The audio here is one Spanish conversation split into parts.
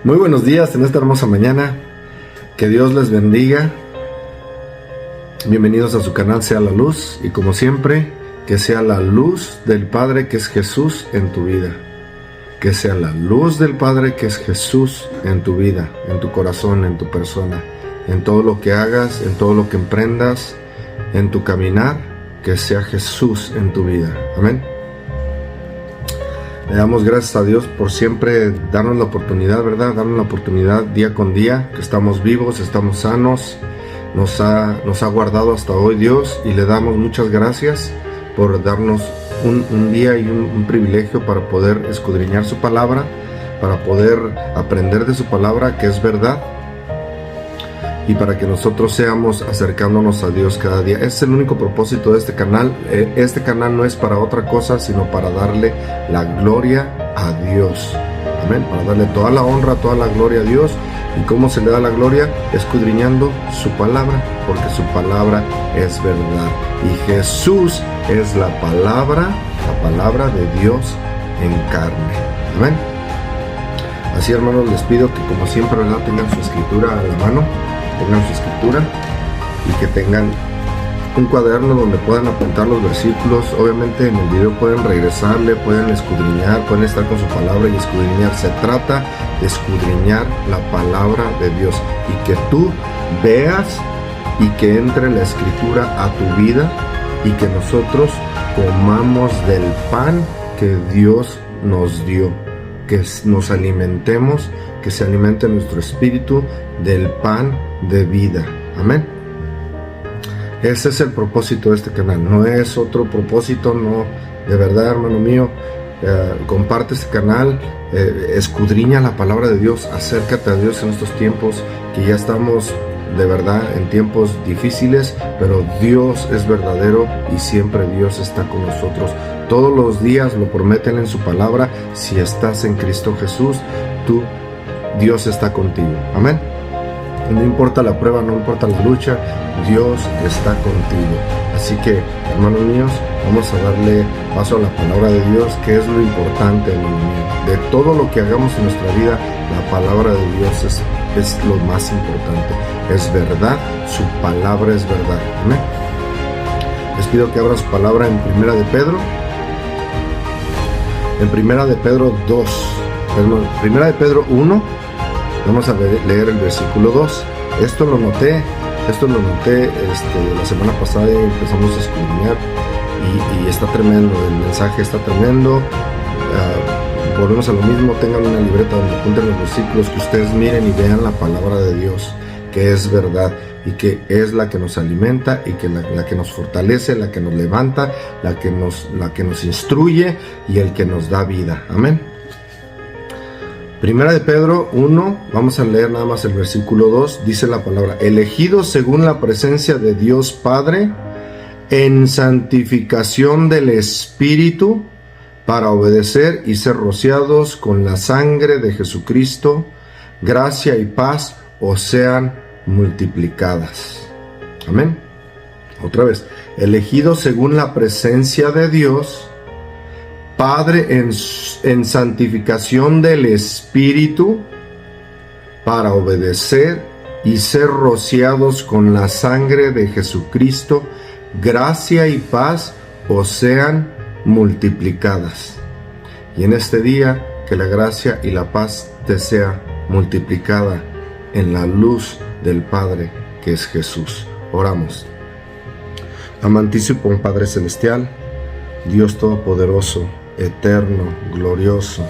Muy buenos días en esta hermosa mañana. Que Dios les bendiga. Bienvenidos a su canal Sea la Luz. Y como siempre, que sea la luz del Padre que es Jesús en tu vida. Que sea la luz del Padre que es Jesús en tu vida, en tu corazón, en tu persona, en todo lo que hagas, en todo lo que emprendas, en tu caminar, que sea Jesús en tu vida. Amén. Le damos gracias a Dios por siempre darnos la oportunidad, ¿verdad? Darnos la oportunidad día con día, que estamos vivos, estamos sanos. Nos ha guardado hasta hoy Dios, y le damos muchas gracias por darnos un día y un privilegio para poder escudriñar su palabra, para poder aprender de su palabra, que es verdad, y para que nosotros seamos acercándonos a Dios cada día. Ese es el único propósito de este canal. Este canal no es para otra cosa, sino para darle la gloria a Dios. Amén. Para darle toda la honra, toda la gloria a Dios. ¿Y cómo se le da la gloria? Escudriñando su palabra, porque su palabra es verdad. Y Jesús es la palabra de Dios en carne. Amén. Así, hermanos, les pido que, como siempre, ¿verdad?, tengan su escritura a la mano, tengan su escritura, y que tengan un cuaderno donde puedan apuntar los versículos. Obviamente en el video pueden regresarle, pueden escudriñar, pueden estar con su palabra y escudriñar. Se trata de escudriñar la palabra de Dios, y que tú veas y que entre la escritura a tu vida, y que nosotros comamos del pan que Dios nos dio, que nos alimentemos, que se alimente nuestro espíritu del pan de vida. Amén. Ese es el propósito de este canal, no es otro propósito. No, de verdad, hermano mío, comparte este canal, escudriña la palabra de Dios, acércate a Dios en estos tiempos, que ya estamos de verdad en tiempos difíciles, pero Dios es verdadero y siempre Dios está con nosotros. Todos los días lo prometen en su palabra. Si estás en Cristo Jesús, Dios está contigo. Amén. No importa la prueba, no importa la lucha, Dios está contigo. Así que, hermanos míos, vamos a darle paso a la palabra de Dios, que es lo importante, hermano mío. De todo lo que hagamos en nuestra vida, la palabra de Dios es lo más importante. Es verdad, su palabra es verdad. Amén. Les pido que abran su palabra en Primera de Pedro. En Primera de Pedro 2. Perdón, Primera de Pedro 1. Vamos a leer el versículo 2. Esto lo noté la semana pasada, y empezamos a escudriñar, y está tremendo, el mensaje está tremendo. Volvemos a lo mismo. Tengan una libreta donde apunten los versículos, que ustedes miren y vean la palabra de Dios, que es verdad, y que es la que nos alimenta, y que la que nos fortalece, la que nos levanta, la que nos instruye, y el que nos da vida. Amén. Primera de Pedro 1, vamos a leer nada más el versículo 2, dice la palabra: elegidos según la presencia de Dios Padre, en santificación del Espíritu, para obedecer y ser rociados con la sangre de Jesucristo, gracia y paz os sean multiplicadas. Amén. Otra vez: elegidos según la presencia de Dios Padre, en santificación del Espíritu, para obedecer y ser rociados con la sangre de Jesucristo, gracia y paz os sean multiplicadas. Y en este día, que la gracia y la paz te sea multiplicada en la luz del Padre, que es Jesús. Oramos. Amantísimo Padre Celestial, Dios Todopoderoso, eterno, glorioso,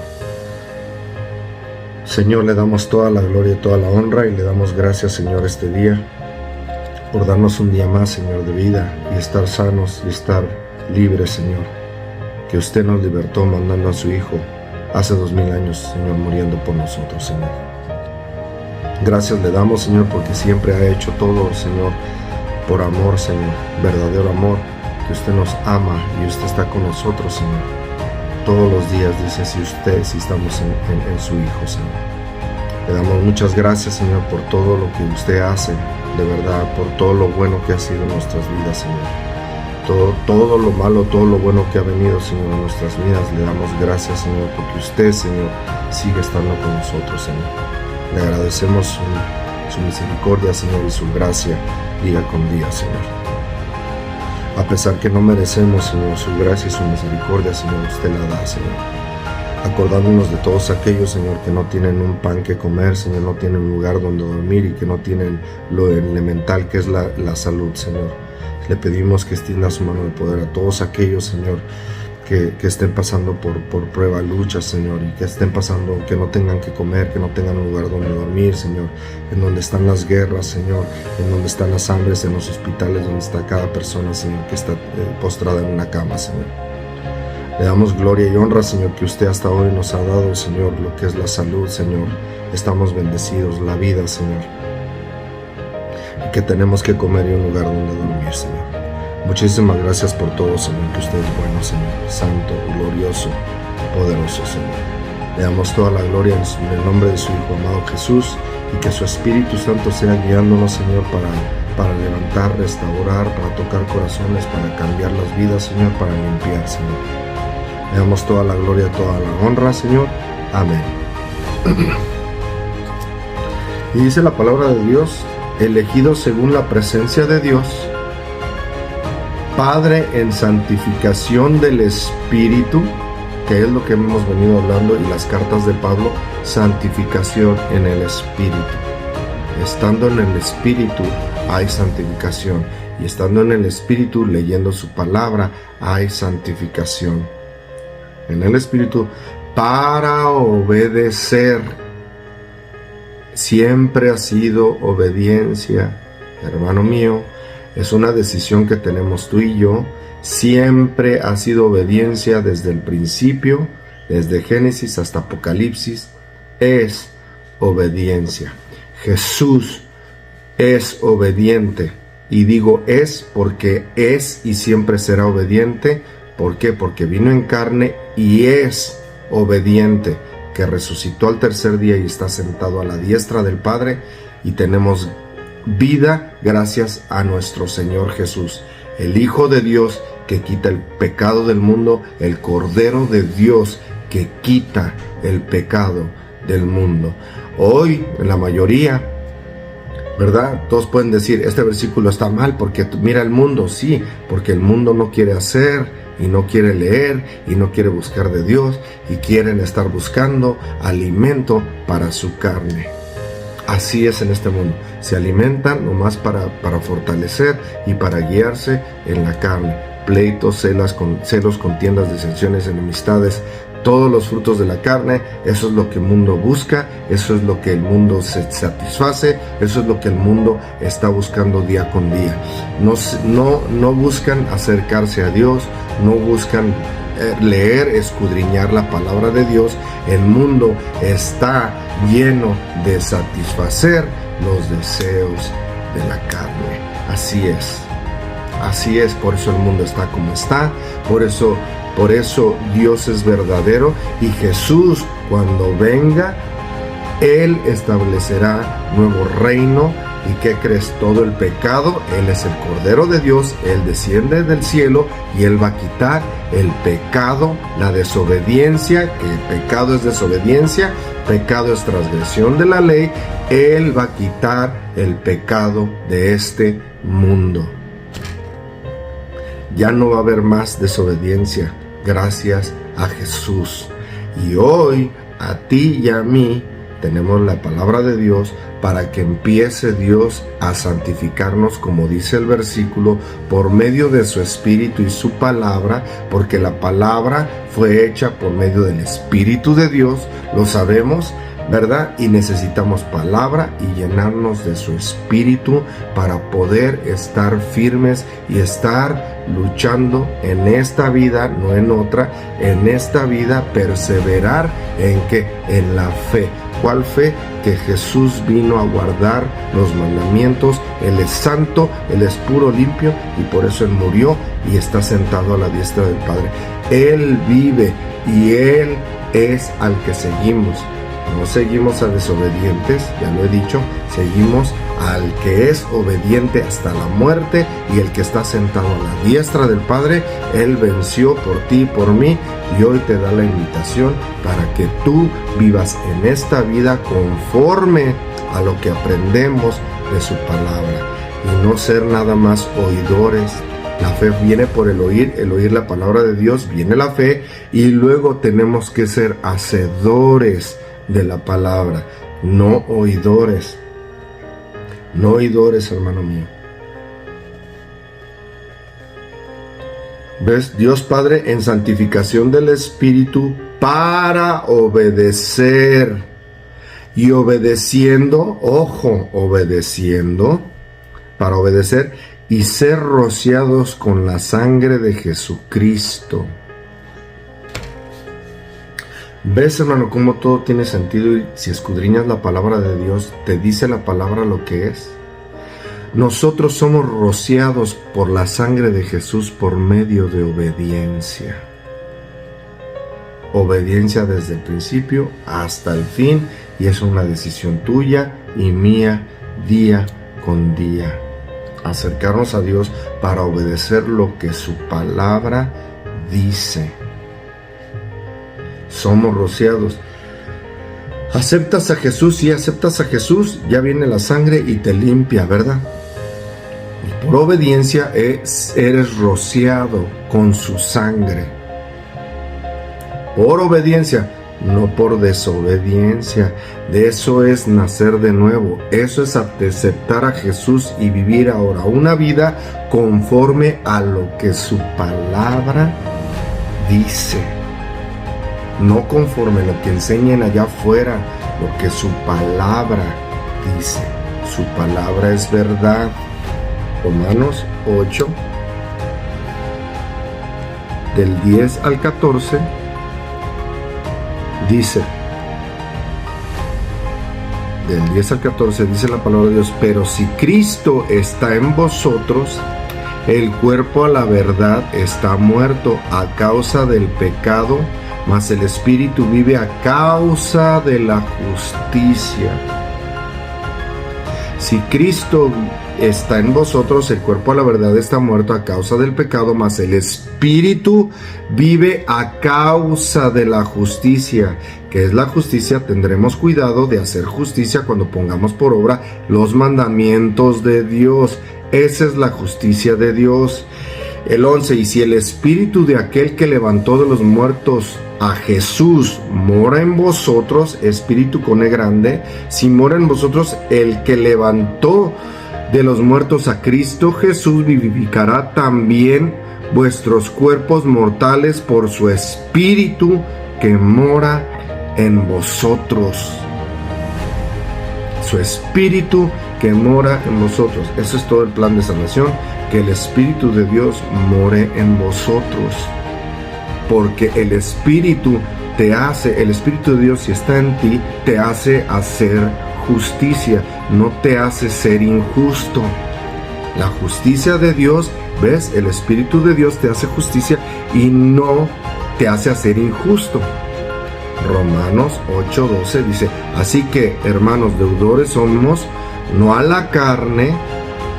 Señor, le damos toda la gloria y toda la honra, y le damos gracias, Señor, este día, por darnos un día más, Señor, de vida, y estar sanos y estar libres, Señor, que usted nos libertó mandando a su Hijo hace 2000 años, Señor, muriendo por nosotros, Señor. Gracias le damos, Señor, porque siempre ha hecho todo, Señor, por amor, Señor, verdadero amor, que usted nos ama y usted está con nosotros, Señor. Todos los días, dice, si estamos en su Hijo, Señor. Le damos muchas gracias, Señor, por todo lo que usted hace, de verdad, por todo lo bueno que ha sido en nuestras vidas, Señor. Todo lo malo, todo lo bueno que ha venido, Señor, en nuestras vidas, le damos gracias, Señor, porque usted, Señor, sigue estando con nosotros, Señor. Le agradecemos su misericordia, Señor, y su gracia día con día, Señor. A pesar que no merecemos, Señor, su gracia y su misericordia, Señor, usted la da, Señor. Acordándonos de todos aquellos, Señor, que no tienen un pan que comer, Señor, no tienen un lugar donde dormir y que no tienen lo elemental que es la salud, Señor. Le pedimos que extienda su mano de poder a todos aquellos, Señor, que estén pasando por prueba, lucha, Señor, y que estén pasando, que no tengan que comer, que no tengan un lugar donde dormir, Señor, en donde están las guerras, Señor, en donde están las hambres, en los hospitales, donde está cada persona, Señor, que está postrada en una cama, Señor. Le damos gloria y honra, Señor, que usted hasta hoy nos ha dado, Señor, lo que es la salud, Señor. Estamos bendecidos, la vida, Señor, y que tenemos que comer y un lugar donde dormir, Señor. Muchísimas gracias por todo, Señor, que usted es bueno, Señor, santo, glorioso, poderoso, Señor. Le damos toda la gloria en el nombre de su Hijo amado Jesús, y que su Espíritu Santo sea guiándonos, Señor, para levantar, restaurar, para tocar corazones, para cambiar las vidas, Señor, para limpiar, Señor. Le damos toda la gloria, toda la honra, Señor. Amén. Y dice la palabra de Dios: elegidos según la presencia de Dios, Padre, en santificación del Espíritu, que es lo que hemos venido hablando, y las cartas de Pablo, santificación en el Espíritu. Estando en el Espíritu hay santificación, y estando en el Espíritu, leyendo su palabra, hay santificación. En el Espíritu, para obedecer. Siempre ha sido obediencia, hermano mío. Es una decisión que tenemos tú y yo. Siempre ha sido obediencia desde el principio, desde Génesis hasta Apocalipsis. Es obediencia. Jesús es obediente. Y digo es porque es y siempre será obediente. ¿Por qué? Porque vino en carne y es obediente, que resucitó al tercer día y está sentado a la diestra del Padre, y tenemos vida gracias a nuestro Señor Jesús, el Hijo de Dios que quita el pecado del mundo, el Cordero de Dios que quita el pecado del mundo. Hoy la mayoría, ¿verdad? Todos pueden decir, este versículo está mal porque mira el mundo. Sí, porque el mundo no quiere hacer y no quiere leer y no quiere buscar de Dios, y quieren estar buscando alimento para su carne. Así es en este mundo. Se alimentan nomás para fortalecer y para guiarse en la carne. Pleitos, celos, contiendas, disensiones, enemistades, todos los frutos de la carne. Eso es lo que el mundo busca, eso es lo que el mundo se satisface, eso es lo que el mundo está buscando día con día. No buscan acercarse a Dios, no buscan leer, escudriñar la palabra de Dios. El mundo está lleno de satisfacer los deseos de la carne. Así es, por eso el mundo está como está, por eso Dios es verdadero, y Jesús, cuando venga, Él establecerá nuevo reino. ¿Y qué crees? Todo el pecado, Él es el Cordero de Dios, Él desciende del cielo y Él va a quitar el pecado, la desobediencia, que el pecado es desobediencia, pecado es transgresión de la ley. Él va a quitar el pecado de este mundo. Ya no va a haber más desobediencia, gracias a Jesús. Y hoy, a ti y a mí, tenemos la palabra de Dios para que empiece Dios a santificarnos, como dice el versículo, por medio de su Espíritu y su palabra, porque la palabra fue hecha por medio del Espíritu de Dios, lo sabemos, ¿verdad? Y necesitamos palabra y llenarnos de su Espíritu para poder estar firmes y estar luchando en esta vida, no en otra, en esta vida, perseverar en ¿qué? En la fe. ¿Cuál fe? Que Jesús vino a guardar los mandamientos. Él es santo, Él es puro, limpio, y por eso Él murió y está sentado a la diestra del Padre. Él vive y Él es al que seguimos. No seguimos a desobedientes, ya lo he dicho, seguimos al que es obediente hasta la muerte y el que está sentado a la diestra del Padre. Él venció por ti y por mí, y hoy te da la invitación para que tú vivas en esta vida conforme a lo que aprendemos de su palabra y no ser nada más oidores. La fe viene por el oír la palabra de Dios, viene la fe, y luego tenemos que ser hacedores de la palabra, no oidores. No oidores, hermano mío. ¿Ves? Dios Padre en santificación del Espíritu para obedecer. Y obedeciendo, ojo, obedeciendo, para obedecer y ser rociados con la sangre de Jesucristo. ¿Ves, hermano, cómo todo tiene sentido? Y si escudriñas la palabra de Dios, te dice la palabra lo que es. Nosotros somos rociados por la sangre de Jesús por medio de obediencia. Obediencia desde el principio hasta el fin, y es una decisión tuya y mía día con día. Acercarnos a Dios para obedecer lo que su palabra dice. Somos rociados. Aceptas a Jesús, y aceptas a Jesús, ya viene la sangre y te limpia, ¿verdad? Y por obediencia eres rociado con su sangre. Por obediencia, no por desobediencia. De eso es nacer de nuevo. Eso es aceptar a Jesús y vivir ahora una vida conforme a lo que su palabra dice. No conforme a lo que enseñen allá afuera, lo que su palabra dice. Su palabra es verdad. Romanos 8, del 10 al 14, dice, del 10 al 14 dice la palabra de Dios: pero si Cristo está en vosotros, el cuerpo a la verdad está muerto a causa del pecado, mas el Espíritu vive a causa de la justicia. Si Cristo está en vosotros, el cuerpo a la verdad está muerto a causa del pecado, mas el Espíritu vive a causa de la justicia. ¿Qué es la justicia? Tendremos cuidado de hacer justicia cuando pongamos por obra los mandamientos de Dios. Esa es la justicia de Dios. El 11, y si el Espíritu de aquel que levantó de los muertos a Jesús mora en vosotros, Espíritu con E grande, si mora en vosotros el que levantó de los muertos a Cristo Jesús, vivificará también vuestros cuerpos mortales por su Espíritu que mora en vosotros. Su Espíritu que mora en vosotros. Eso es todo el plan de salvación, que el Espíritu de Dios more en vosotros. Porque el Espíritu el Espíritu de Dios, si está en ti, te hace hacer justicia, no te hace ser injusto. La justicia de Dios, ¿ves? El Espíritu de Dios te hace justicia y no te hace hacer injusto. Romanos 8:12 dice: así que, hermanos, deudores somos, no a la carne,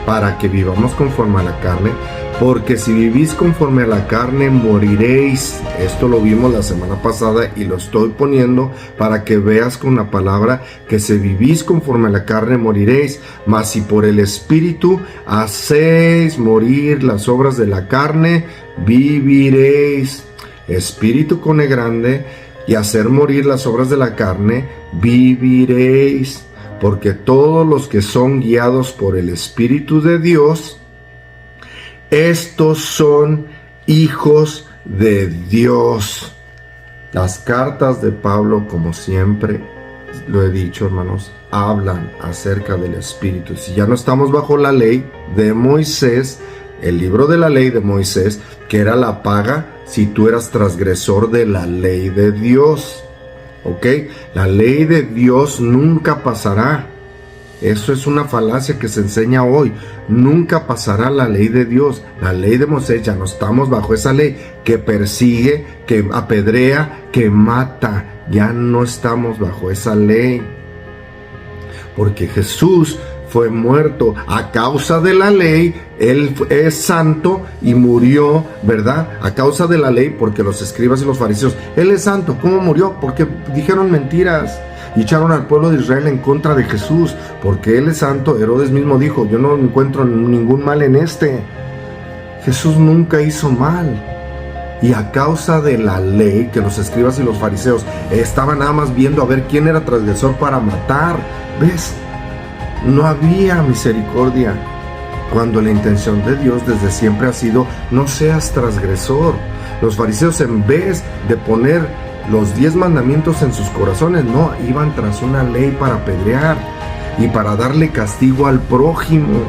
para que vivamos conforme a la carne, porque si vivís conforme a la carne, moriréis. Esto lo vimos la semana pasada y lo estoy poniendo para que veas con la palabra que si vivís conforme a la carne, moriréis. Mas si por el Espíritu hacéis morir las obras de la carne, viviréis. Espíritu con E grande, y hacer morir las obras de la carne, viviréis. Porque todos los que son guiados por el Espíritu de Dios, estos son hijos de Dios. Las cartas de Pablo, como siempre lo he dicho, hermanos, hablan acerca del Espíritu. Si ya no estamos bajo la ley de Moisés, el libro de la ley de Moisés, que era la paga si tú eras transgresor de la ley de Dios. ¿Ok? La ley de Dios nunca pasará. Eso es una falacia que se enseña hoy. Nunca pasará la ley de Dios. La ley de Moisés, ya no estamos bajo esa ley que persigue, que apedrea, que mata. Ya no estamos bajo esa ley. Porque Jesús fue muerto a causa de la ley. Él es santo y murió, ¿verdad? A causa de la ley, porque los escribas y los fariseos, Él es santo. ¿Cómo murió? Porque dijeron mentiras y echaron al pueblo de Israel en contra de Jesús. Porque Él es santo. Herodes mismo dijo, yo no encuentro ningún mal en este. Jesús nunca hizo mal. Y a causa de la ley, que los escribas y los fariseos estaban nada más viendo a ver quién era transgresor para matar, ¿ves? No había misericordia, cuando la intención de Dios desde siempre ha sido, no seas transgresor. Los fariseos, en vez de poner los 10 mandamientos en sus corazones, no, iban tras una ley para apedrear y para darle castigo al prójimo.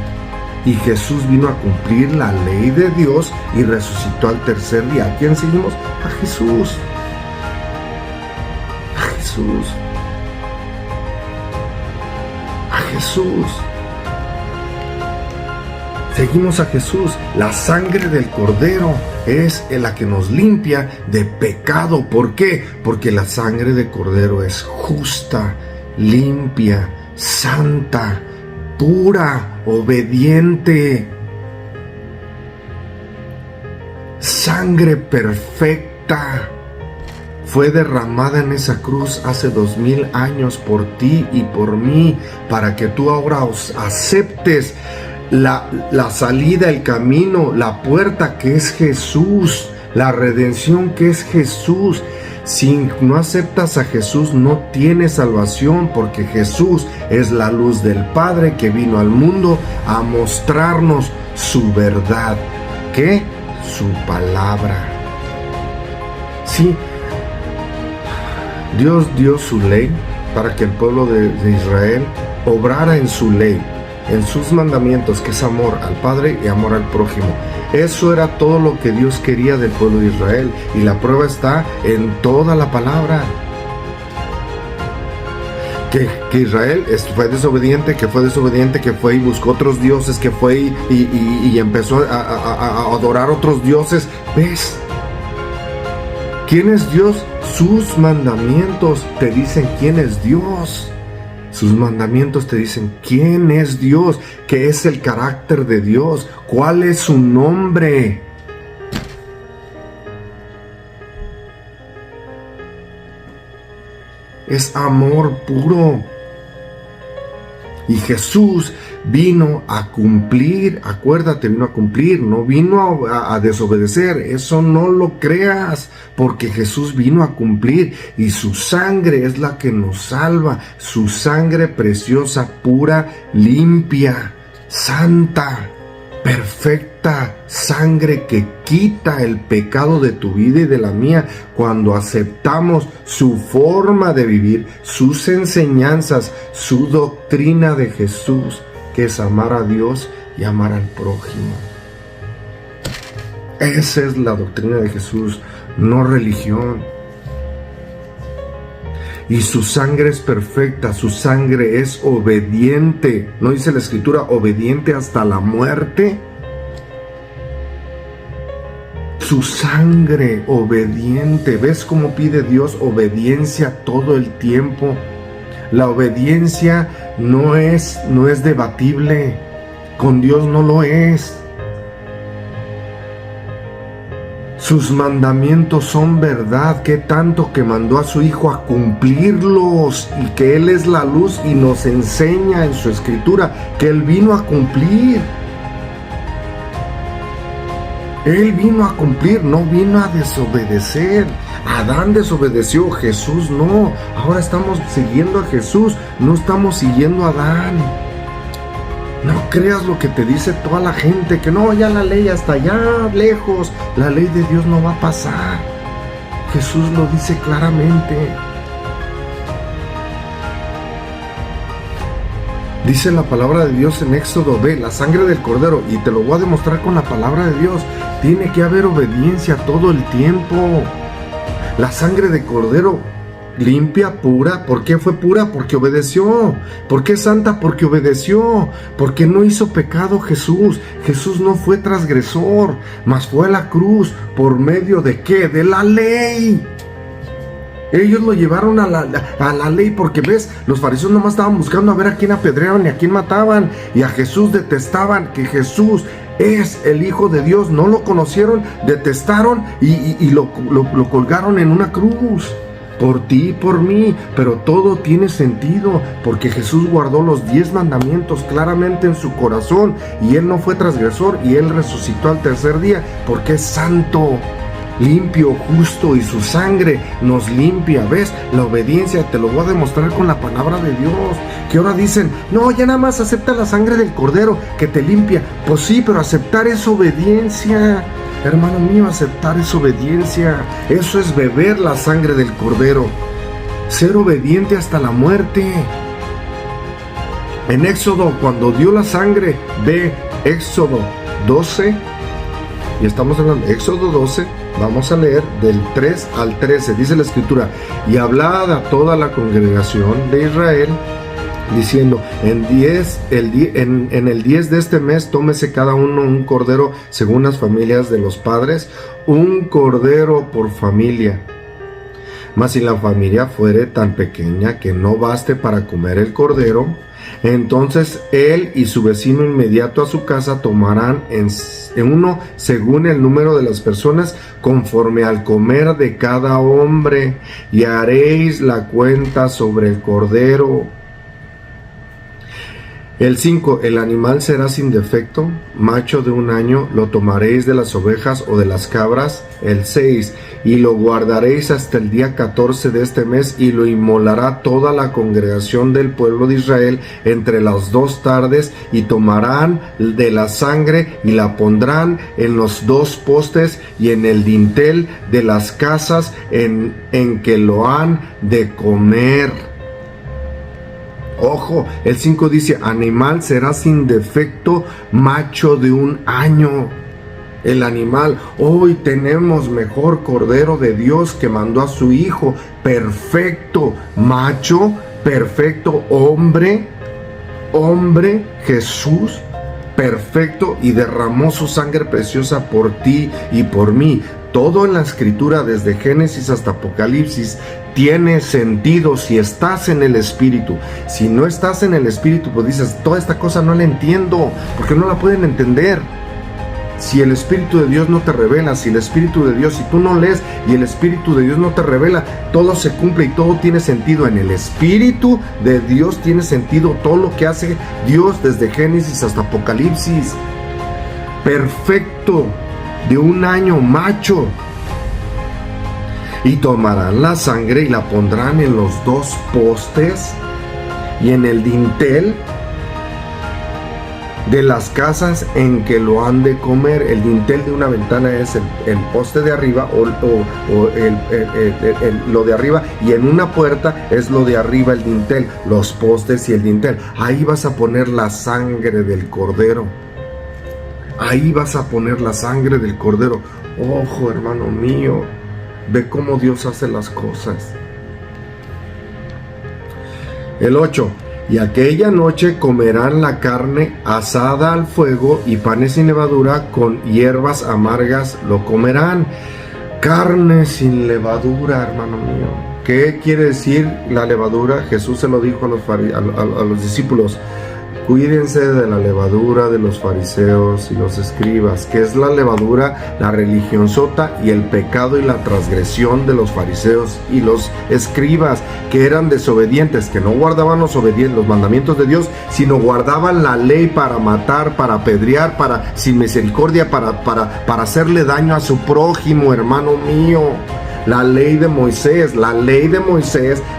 Y Jesús vino a cumplir la ley de Dios y resucitó al tercer día. ¿A quién seguimos? A Jesús. A Jesús. A Jesús. Seguimos a Jesús. La sangre del Cordero es la que nos limpia de pecado. ¿Por qué? Porque la sangre del Cordero es justa, limpia, santa, pura, obediente. Sangre perfecta fue derramada en esa cruz hace 2000 años por ti y por mí, para que tú ahora aceptes la salida, el camino, la puerta que es Jesús, la redención que es Jesús. Si no aceptas a Jesús, no tienes salvación, porque Jesús es la luz del Padre que vino al mundo a mostrarnos su verdad. ¿Qué? Su palabra. Sí, Dios dio su ley para que el pueblo de Israel obrara en su ley, en sus mandamientos, que es amor al Padre y amor al prójimo. Eso era todo lo que Dios quería del pueblo de Israel, y la prueba está en toda la palabra. Que Israel fue desobediente, que fue y buscó otros dioses, que fue y empezó a adorar otros dioses. ¿Ves? ¿Quién es Dios? Sus mandamientos te dicen quién es Dios. Sus mandamientos te dicen quién es Dios, qué es el carácter de Dios, cuál es su nombre. Es amor puro. Y Jesús vino a cumplir, acuérdate, vino a cumplir, no vino a desobedecer. Eso no lo creas, porque Jesús vino a cumplir, y su sangre es la que nos salva. Su sangre preciosa, pura, limpia, santa, perfecta, sangre que quita el pecado de tu vida y de la mía cuando aceptamos su forma de vivir, sus enseñanzas, su doctrina de Jesús, que es amar a Dios y amar al prójimo. Esa es la doctrina de Jesús, no religión. Y su sangre es perfecta, su sangre es obediente. ¿No dice la Escritura obediente hasta la muerte? Su sangre obediente. ¿Ves cómo pide Dios obediencia todo el tiempo? La obediencia no es debatible. Con Dios no lo es. Sus mandamientos son verdad. Qué tanto que mandó a su Hijo a cumplirlos, y que Él es la luz y nos enseña en su Escritura que Él vino a cumplir. Él vino a cumplir, no vino a desobedecer. Adán desobedeció, Jesús no. Ahora estamos siguiendo a Jesús, no estamos siguiendo a Adán. No creas lo que te dice toda la gente, que no, ya la ley hasta allá lejos. La ley de Dios no va a pasar. Jesús lo dice claramente. Dice la palabra de Dios en Éxodo, ve, la sangre del Cordero, y te lo voy a demostrar con la palabra de Dios. Tiene que haber obediencia todo el tiempo. La sangre del Cordero limpia, pura. ¿Por qué fue pura? Porque obedeció. ¿Por qué santa? Porque obedeció. Porque no hizo pecado Jesús. Jesús no fue transgresor, mas fue a la cruz. ¿Por medio de qué? De la ley. Ellos lo llevaron a la ley porque, ves, los fariseos nomás estaban buscando a ver a quién apedreaban y a quién mataban. Y a Jesús detestaban, que Jesús es el Hijo de Dios. No lo conocieron, detestaron y lo colgaron en una cruz. Por ti y por mí, pero todo tiene sentido porque Jesús guardó los 10 mandamientos claramente en su corazón y Él no fue transgresor y Él resucitó al tercer día porque es santo, limpio, justo y su sangre nos limpia. ¿Ves? La obediencia te lo voy a demostrar con la palabra de Dios. Que ahora dicen, no, ya nada más acepta la sangre del cordero que te limpia. Pues sí, pero aceptar es obediencia. Hermano mío, aceptar es obediencia. Eso es beber la sangre del cordero. Ser obediente hasta la muerte. En Éxodo, cuando dio la sangre, ve Éxodo 12, y estamos hablando de Éxodo 12, vamos a leer del 3 al 13, dice la escritura, y hablad a toda la congregación de Israel, diciendo, en el 10 de este mes, tómese cada uno un cordero según las familias de los padres, un cordero por familia. Mas si la familia fuere tan pequeña que no baste para comer el cordero, entonces él y su vecino inmediato a su casa tomarán en uno según el número de las personas, conforme al comer de cada hombre, y haréis la cuenta sobre el cordero. El 5, el animal será sin defecto, macho de 1 año, lo tomaréis de las ovejas o de las cabras. El 6, y lo guardaréis hasta el día 14 de este mes, y lo inmolará toda la congregación del pueblo de Israel entre las 2 tardes, y tomarán de la sangre y la pondrán en los 2 postes y en el dintel de las casas en que lo han de comer. Ojo, el 5 dice, animal será sin defecto, macho de 1 año. El animal, hoy tenemos mejor cordero de Dios que mandó a su hijo, perfecto macho, perfecto hombre, Jesús, perfecto, y derramó su sangre preciosa por ti y por mí. Todo en la escritura, desde Génesis hasta Apocalipsis, tiene sentido si estás en el Espíritu. Si no estás en el Espíritu, pues dices, toda esta cosa no la entiendo, porque no la pueden entender. Si el Espíritu de Dios no te revela, si el Espíritu de Dios, si tú no lees y el Espíritu de Dios no te revela, todo se cumple y todo tiene sentido. En el Espíritu de Dios tiene sentido todo lo que hace Dios desde Génesis hasta Apocalipsis. Perfecto, de 1 año, macho. Y tomarán la sangre y la pondrán en los 2 postes y en el dintel de las casas en que lo han de comer. El dintel de una ventana es el poste de arriba o lo de arriba, y en una puerta es lo de arriba, el dintel, los postes y el dintel. Ahí vas a poner la sangre del cordero. Ahí vas a poner la sangre del cordero. Ojo, hermano mío, ve cómo Dios hace las cosas. El 8. Y aquella noche comerán la carne asada al fuego y panes sin levadura, con hierbas amargas lo comerán. Carne sin levadura, hermano mío. ¿Qué quiere decir la levadura? Jesús se lo dijo a los discípulos. Cuídense de la levadura de los fariseos y los escribas. ¿Qué es la levadura? La religión sota y el pecado y la transgresión de los fariseos y los escribas, que eran desobedientes, que no guardaban los mandamientos de Dios, sino guardaban la ley para matar, para apedrear, para sin misericordia, para hacerle daño a su prójimo, hermano mío. La ley de Moisés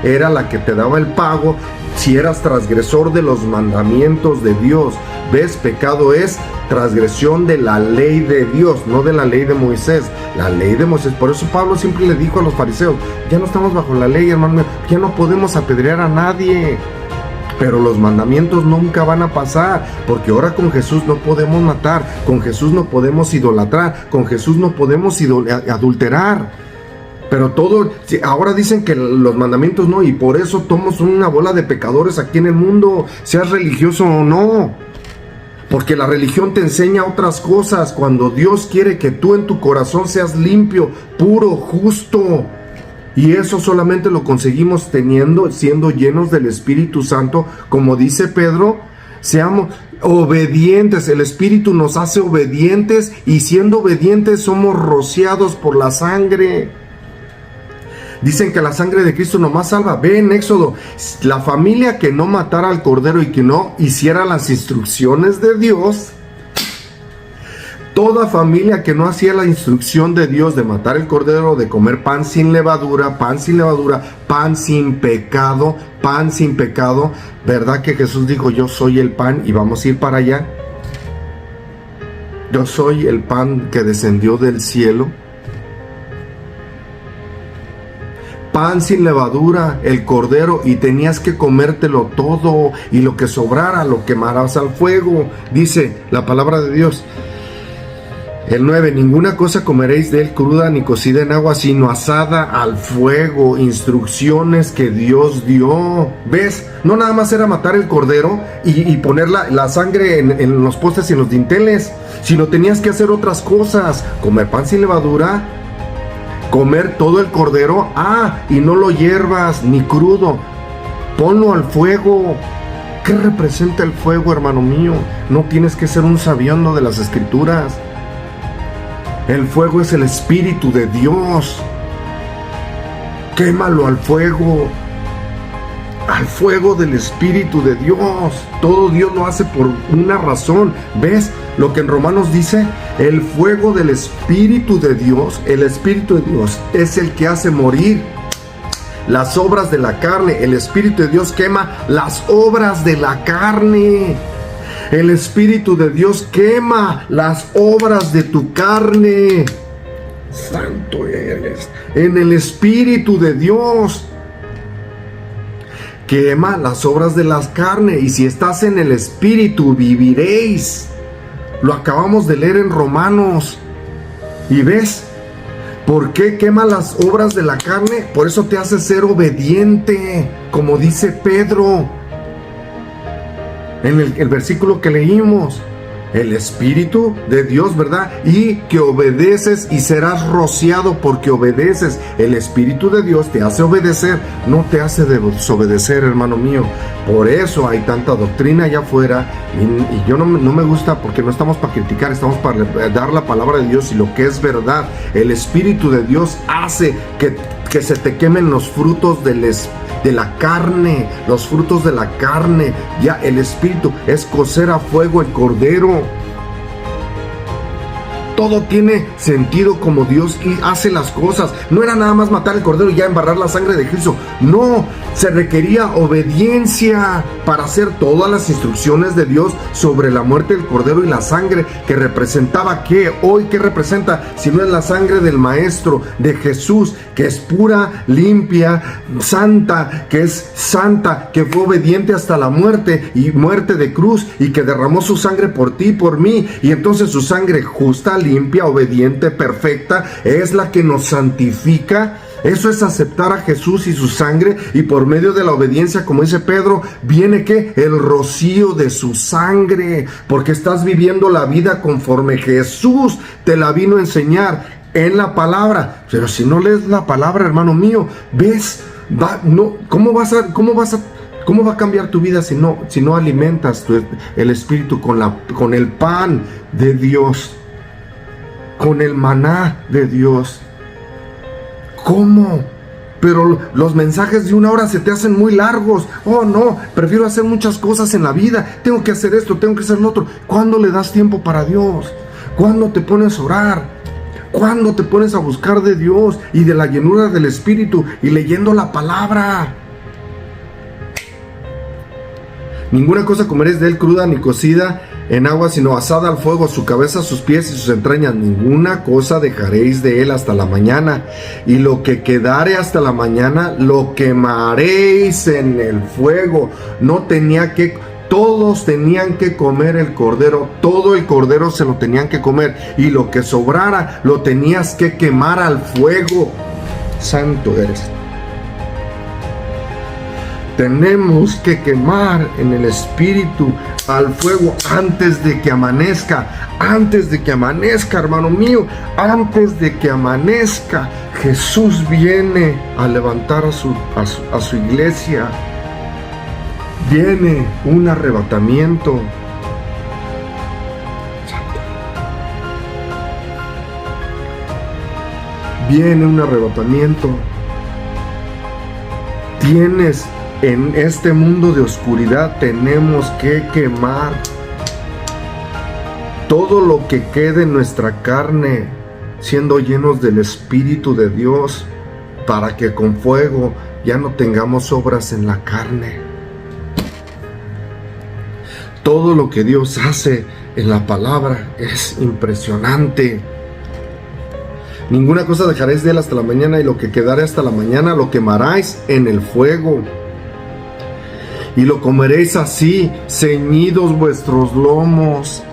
era la que te daba el pago si eras transgresor de los mandamientos de Dios. ¿Ves? Pecado es transgresión de la ley de Dios, no de la ley de Moisés. La ley de Moisés. Por eso Pablo siempre le dijo a los fariseos, ya no estamos bajo la ley, hermano mío, ya no podemos apedrear a nadie. Pero los mandamientos nunca van a pasar, porque ahora con Jesús no podemos matar, con Jesús no podemos idolatrar, con Jesús no podemos adulterar. Pero todo, ahora dicen que los mandamientos no, y por eso somos una bola de pecadores aquí en el mundo, seas religioso o no. Porque la religión te enseña otras cosas, cuando Dios quiere que tú en tu corazón seas limpio, puro, justo. Y eso solamente lo conseguimos siendo llenos del Espíritu Santo, como dice Pedro, seamos obedientes. El Espíritu nos hace obedientes y siendo obedientes somos rociados por la sangre. Dicen que la sangre de Cristo nomás salva. Ve en Éxodo, la familia que no matara al cordero y que no hiciera las instrucciones de Dios, toda familia que no hacía la instrucción de Dios de matar el cordero, de comer pan sin levadura, pan sin pecado, ¿verdad que Jesús dijo, yo soy el pan y vamos a ir para allá? Yo soy el pan que descendió del cielo. Pan sin levadura, el cordero, y tenías que comértelo todo, y lo que sobrara lo quemarás al fuego, dice la palabra de Dios. El 9, ninguna cosa comeréis de él cruda ni cocida en agua, sino asada al fuego. Instrucciones que Dios dio. ¿Ves? No nada más era matar el cordero y poner la sangre en los postes y en los dinteles, sino tenías que hacer otras cosas. Comer pan sin levadura, comer todo el cordero, y no lo hiervas ni crudo, ponlo al fuego. ¿Qué representa el fuego, hermano mío? No tienes que ser un sabiondo de las Escrituras. El fuego es el Espíritu de Dios. Quémalo al fuego del Espíritu de Dios. Todo Dios lo hace por una razón. ¿Ves lo que en Romanos dice? El fuego del Espíritu de Dios, el Espíritu de Dios es el que hace morir las obras de la carne. El Espíritu de Dios quema las obras de la carne. El Espíritu de Dios quema las obras de tu carne. Santo eres. En el Espíritu de Dios quema las obras de la carne. Y si estás en el Espíritu, viviréis. Lo acabamos de leer en Romanos. ¿Y ves por qué quema las obras de la carne? Por eso te hace ser obediente, como dice Pedro en el versículo que leímos. El Espíritu de Dios, ¿verdad? Y que obedeces y serás rociado porque obedeces. El Espíritu de Dios te hace obedecer, no te hace desobedecer, hermano mío. Por eso hay tanta doctrina allá afuera y yo no me gusta, porque no estamos para criticar, estamos para dar la palabra de Dios y lo que es verdad. El Espíritu de Dios hace que se te quemen los frutos de la carne, los frutos de la carne. Ya el Espíritu es cocer a fuego el cordero. Todo tiene sentido como Dios hace las cosas. No era nada más matar el cordero y ya embarrar la sangre de Cristo. No, se requería obediencia para hacer todas las instrucciones de Dios sobre la muerte del cordero y la sangre que representaba. ¿Qué? Hoy, ¿qué representa? Si no es la sangre del Maestro, de Jesús, que es pura, limpia, santa, que fue obediente hasta la muerte y muerte de cruz, y que derramó su sangre por ti y por mí. Y entonces su sangre justa, limpia, obediente, perfecta, es la que nos santifica. Eso es aceptar a Jesús y su sangre, y por medio de la obediencia, como dice Pedro, viene ¿qué? El rocío de su sangre, porque estás viviendo la vida conforme Jesús te la vino a enseñar en la palabra. Pero si no lees la palabra, hermano mío, ¿ves? ¿Cómo va a cambiar tu vida si no alimentas el Espíritu con el pan de Dios, con el maná de Dios? ¿Cómo? Pero los mensajes de 1 hora se te hacen muy largos. Oh, no, prefiero hacer muchas cosas en la vida. Tengo que hacer esto, tengo que hacer lo otro. ¿Cuándo le das tiempo para Dios? ¿Cuándo te pones a orar? ¿Cuándo te pones a buscar de Dios y de la llenura del Espíritu y leyendo la palabra? Ninguna cosa comeréis de él cruda ni cocida en agua, sino asada al fuego, su cabeza, sus pies y sus entrañas. Ninguna cosa dejaréis de él hasta la mañana, y lo que quedare hasta la mañana lo quemaréis en el fuego. Todos tenían que comer el cordero, todo el cordero se lo tenían que comer, y lo que sobrara lo tenías que quemar al fuego. Santo eres. Tenemos que quemar en el espíritu al fuego antes de que amanezca, hermano mío, antes de que amanezca. Jesús viene a levantar a su iglesia. Viene un arrebatamiento. Viene un arrebatamiento. En este mundo de oscuridad tenemos que quemar todo lo que quede en nuestra carne, siendo llenos del Espíritu de Dios, para que con fuego ya no tengamos obras en la carne. Todo lo que Dios hace en la palabra es impresionante. Ninguna cosa dejaréis de él hasta la mañana, y lo que quedare hasta la mañana lo quemaréis en el fuego. Y lo comeréis así, ceñidos vuestros lomos.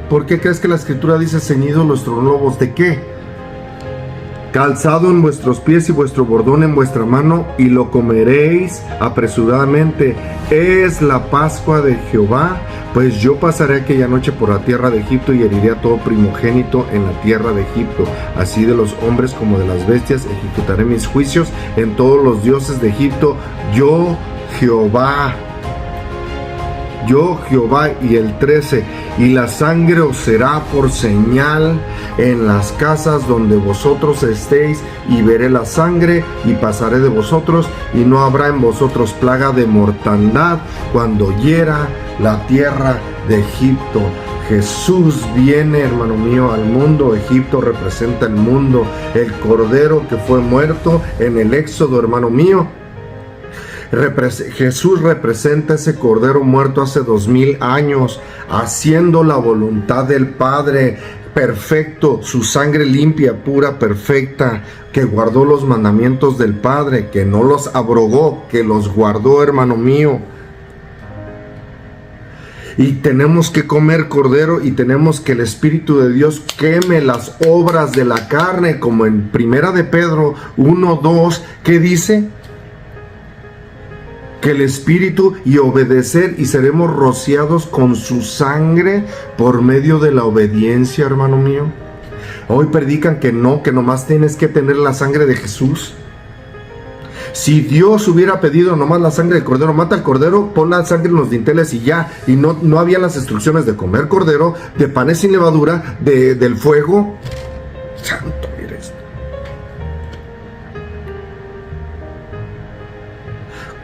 ¿Por qué crees que la Escritura dice ceñidos nuestros lomos? ¿De qué? Calzado en vuestros pies y vuestro bordón en vuestra mano, y lo comeréis apresuradamente. Es la Pascua de Jehová. Pues yo pasaré aquella noche por la tierra de Egipto y heriré a todo primogénito en la tierra de Egipto, así de los hombres como de las bestias. Ejecutaré mis juicios en todos los dioses de Egipto. Yo Jehová. Y el 13, y la sangre os será por señal en las casas donde vosotros estéis, y veré la sangre y pasaré de vosotros, y no habrá en vosotros plaga de mortandad cuando hiera la tierra de Egipto. Jesús viene, hermano mío, al mundo. Egipto representa el mundo. El cordero que fue muerto en el Éxodo, hermano mío, Jesús representa ese cordero muerto hace 2000 años, haciendo la voluntad del Padre, perfecto, su sangre limpia, pura, perfecta, que guardó los mandamientos del Padre, que no los abrogó, que los guardó, hermano mío. Y tenemos que comer cordero, y tenemos que el Espíritu de Dios queme las obras de la carne, como en Primera de Pedro 1:2, ¿qué dice? Que el Espíritu, y obedecer, y seremos rociados con su sangre por medio de la obediencia, hermano mío. Hoy predican que no, que nomás tienes que tener la sangre de Jesús. Si Dios hubiera pedido nomás la sangre del cordero, mata al cordero, pon la sangre en los dinteles y ya. Y no había las instrucciones de comer cordero, de panes sin levadura, del fuego. Santo, mire esto.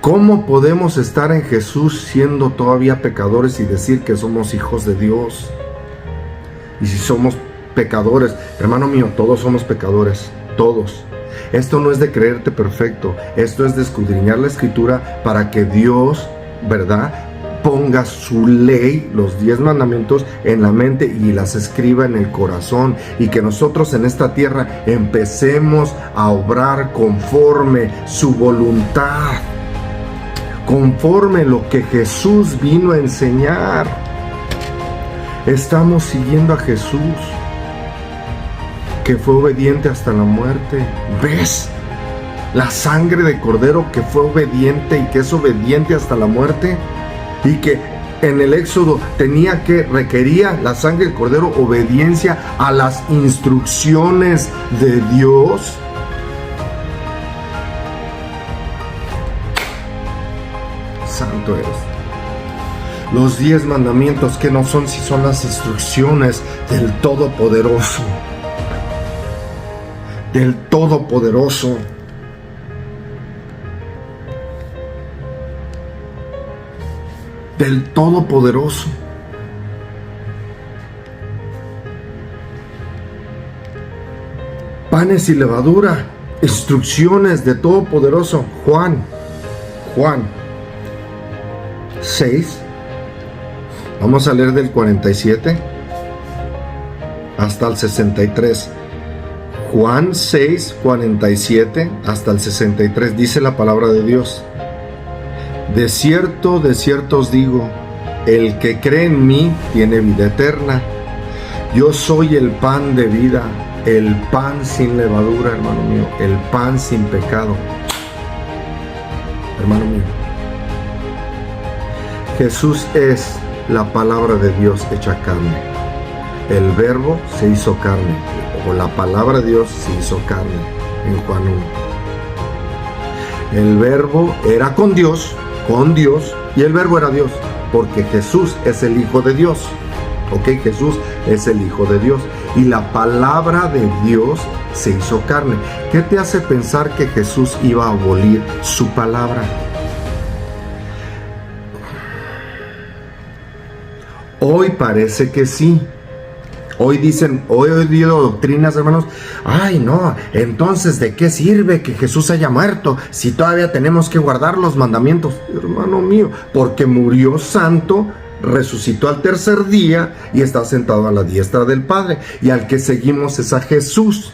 ¿Cómo podemos estar en Jesús siendo todavía pecadores y decir que somos hijos de Dios? Y si somos pecadores, hermano mío, todos somos pecadores, todos. Esto no es de creerte perfecto, esto es de escudriñar la Escritura para que Dios, ¿verdad?, ponga su ley, los 10 mandamientos, en la mente y las escriba en el corazón, y que nosotros en esta tierra empecemos a obrar conforme su voluntad, conforme lo que Jesús vino a enseñar. Estamos siguiendo a Jesús, que fue obediente hasta la muerte. ¿Ves? La sangre de cordero, que fue obediente y que es obediente hasta la muerte. Y que en el Éxodo requería la sangre del cordero obediencia a las instrucciones de Dios. Santo eres. Los 10 mandamientos, que no son, si son las instrucciones del Todopoderoso. Del Todopoderoso. Del Todopoderoso. Panes y levadura, instrucciones de Todopoderoso. Juan 6. Vamos a leer del 47 hasta el 63. Juan 6, 47 hasta el 63, dice la palabra de Dios. De cierto os digo, el que cree en mí tiene vida eterna. Yo soy el pan de vida, el pan sin levadura, hermano mío, el pan sin pecado. hermano mío. Jesús es la palabra de Dios hecha carne. El verbo se hizo carne, o la palabra de Dios se hizo carne, en Juan 1. El verbo era con Dios, y el verbo era Dios, porque Jesús es el Hijo de Dios. Ok, Jesús es el Hijo de Dios. Y la palabra de Dios se hizo carne. ¿Qué te hace pensar que Jesús iba a abolir su palabra? Hoy parece que sí. Hoy dicen, hoy he oído doctrinas, hermanos. Ay, no, entonces ¿de qué sirve que Jesús haya muerto si todavía tenemos que guardar los mandamientos? Hermano mío, porque murió santo, resucitó al tercer día y está sentado a la diestra del Padre. Y al que seguimos es a Jesús.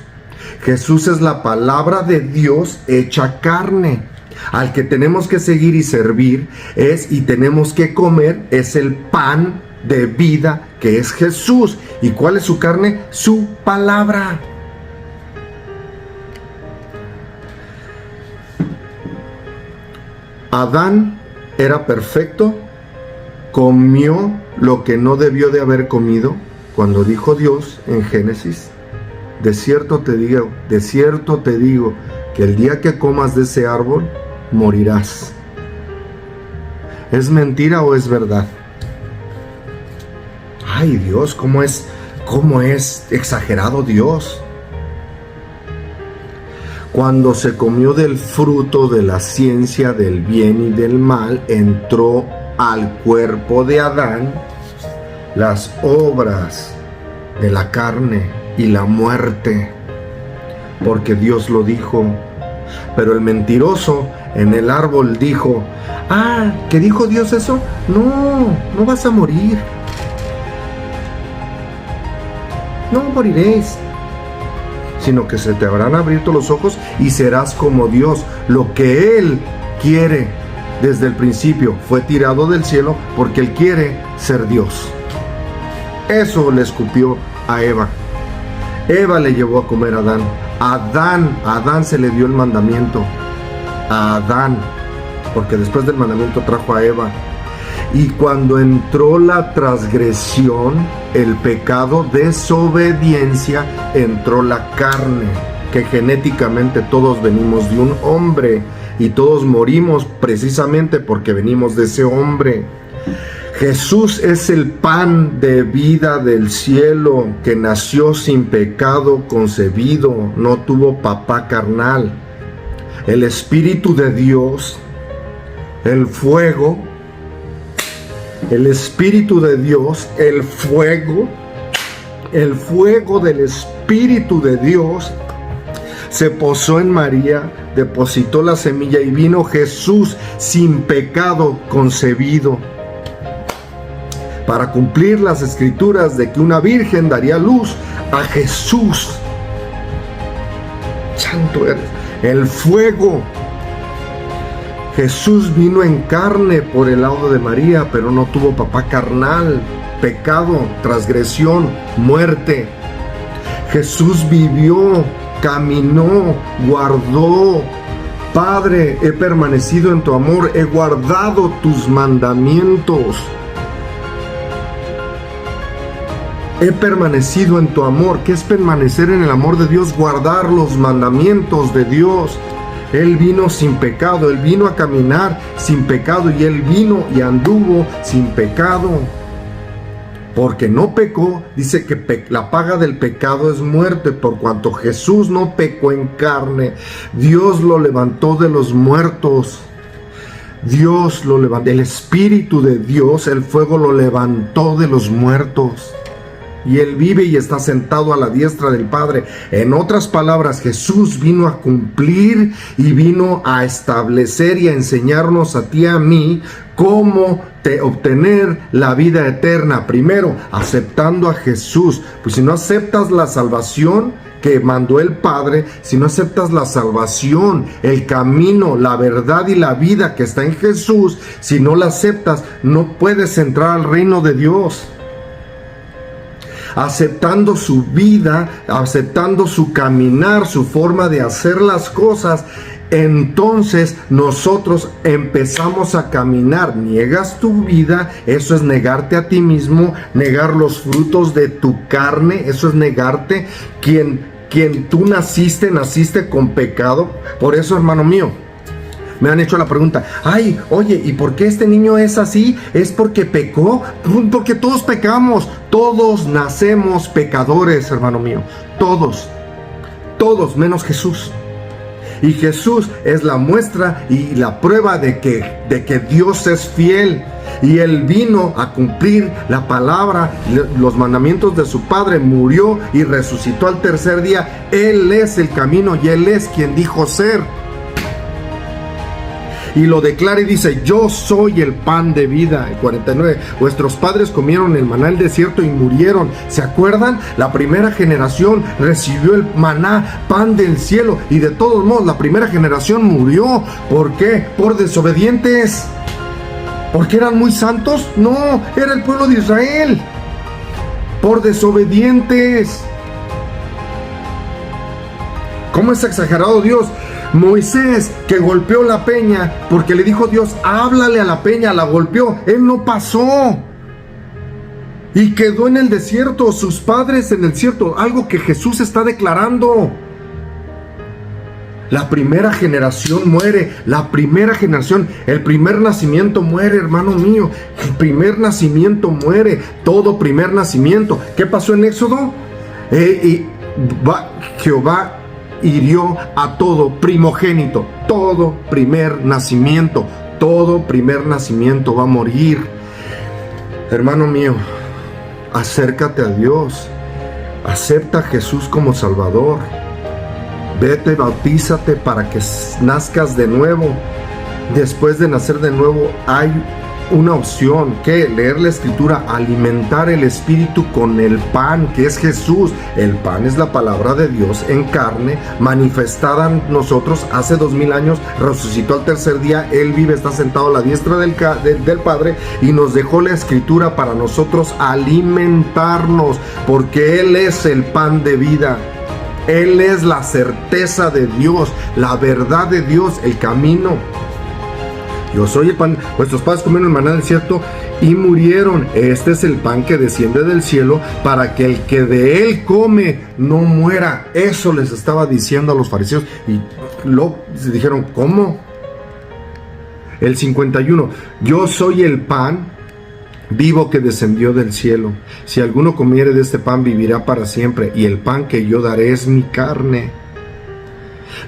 Jesús es la palabra de Dios hecha carne. Al que tenemos que seguir y servir y tenemos que comer es el pan de vida que es Jesús. ¿Y cuál es su carne? Su palabra. Adán era perfecto, comió lo que no debió de haber comido cuando dijo Dios en Génesis: de cierto te digo que el día que comas de ese árbol morirás. ¿Es mentira o es verdad? Ay, Dios, ¿cómo es exagerado Dios? Cuando se comió del fruto de la ciencia del bien y del mal, entró al cuerpo de Adán las obras de la carne y la muerte, porque Dios lo dijo. Pero el mentiroso en el árbol dijo: ¿que dijo Dios eso? No vas a morir. No moriréis, sino que se te habrán abierto los ojos y serás como Dios. Lo que Él quiere desde el principio fue tirado del cielo porque Él quiere ser Dios. Eso le escupió a Eva. Eva le llevó a comer a Adán. A Adán se le dio el mandamiento. A Adán, porque después del mandamiento trajo a Eva. Y cuando entró la transgresión, el pecado, desobediencia, entró la carne, que genéticamente todos venimos de un hombre y todos morimos precisamente porque venimos de ese hombre. Jesús es el pan de vida del cielo, que nació sin pecado concebido, no tuvo papá carnal. El Espíritu de Dios, el fuego, el Espíritu de Dios, el fuego del Espíritu de Dios se posó en María, depositó la semilla y vino Jesús sin pecado concebido, para cumplir las escrituras de que una virgen daría luz a Jesús. Santo eres. El fuego. Jesús vino en carne por el lado de María, pero no tuvo papá carnal. Pecado, transgresión, muerte. Jesús vivió, caminó, guardó. Padre, he permanecido en tu amor, he guardado tus mandamientos. He permanecido en tu amor. ¿Qué es permanecer en el amor de Dios? Guardar los mandamientos de Dios. Él vino sin pecado, Él vino a caminar sin pecado y Él vino y anduvo sin pecado. Porque no pecó, dice que la paga del pecado es muerte. Por cuanto Jesús no pecó en carne, Dios lo levantó de los muertos. Dios lo levantó, el Espíritu de Dios, el fuego lo levantó de los muertos. Y Él vive y está sentado a la diestra del Padre. En otras palabras, Jesús vino a cumplir y vino a establecer y a enseñarnos a ti y a mí cómo obtener la vida eterna. Primero, aceptando a Jesús. Pues si no aceptas la salvación que mandó el Padre, si no aceptas la salvación, el camino, la verdad y la vida que está en Jesús, si no la aceptas, no puedes entrar al reino de Dios. Aceptando su vida, aceptando su caminar, su forma de hacer las cosas, entonces nosotros empezamos a caminar. Niegas tu vida, eso es negarte a ti mismo, negar los frutos de tu carne, eso es negarte. Quien tú naciste con pecado. Por eso, hermano mío, me han hecho la pregunta, ay, oye, ¿y por qué este niño es así? ¿Es porque pecó? Porque todos pecamos, todos nacemos pecadores, hermano mío, todos menos Jesús. Y Jesús es la muestra y la prueba de que Dios es fiel. Y Él vino a cumplir la palabra, los mandamientos de su Padre, murió y resucitó al tercer día. Él es el camino y Él es quien dijo ser. Y lo declara y dice, yo soy el pan de vida. El 49, vuestros padres comieron el maná del desierto y murieron. ¿Se acuerdan? La primera generación recibió el maná, pan del cielo, y de todos modos la primera generación murió. ¿Por qué? Por desobedientes. ¿Porque eran muy santos? No, era el pueblo de Israel. Por desobedientes. ¿Cómo es exagerado Dios? Moisés, que golpeó la peña, porque le dijo Dios, háblale a la peña, la golpeó, él no pasó. Y quedó en el desierto, sus padres en el desierto, algo que Jesús está declarando. La primera generación muere, la primera generación, el primer nacimiento muere, hermano mío, el primer nacimiento muere, todo primer nacimiento. ¿Qué pasó en Éxodo? Jehová hirió a todo primogénito, todo primer nacimiento va a morir. Hermano mío, acércate a Dios, acepta a Jesús como Salvador, vete, bautízate para que nazcas de nuevo. Después de nacer de nuevo hay una opción, que leer la escritura, alimentar el espíritu con el pan que es Jesús. El pan es la palabra de Dios en carne, manifestada en nosotros hace 2000 años, resucitó al tercer día, Él vive, está sentado a la diestra del Padre y nos dejó la escritura para nosotros alimentarnos, porque Él es el pan de vida. Él es la certeza de Dios, la verdad de Dios, el camino. Yo soy el pan, vuestros padres comieron el maná del desierto y murieron. Este es el pan que desciende del cielo para que el que de él come no muera. Eso les estaba diciendo a los fariseos y se dijeron, ¿cómo? El 51, yo soy el pan vivo que descendió del cielo. Si alguno comiere de este pan vivirá para siempre, y el pan que yo daré es mi carne,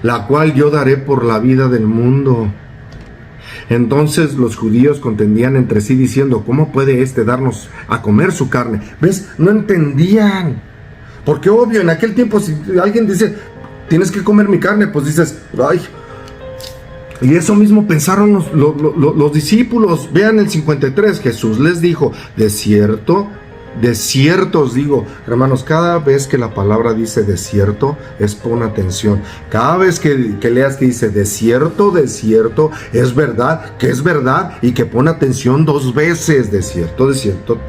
la cual yo daré por la vida del mundo. Entonces los judíos contendían entre sí diciendo, ¿cómo puede darnos a comer su carne? ¿Ves? No entendían. Porque obvio, en aquel tiempo si alguien dice, tienes que comer mi carne, pues dices, ay. Y eso mismo pensaron los discípulos. Vean el 53, Jesús les dijo, de cierto os digo, hermanos, cada vez que la palabra dice desierto, pon atención. Cada vez que leas que dice desierto, es verdad, que es verdad, y que pon atención 2 veces. Desierto,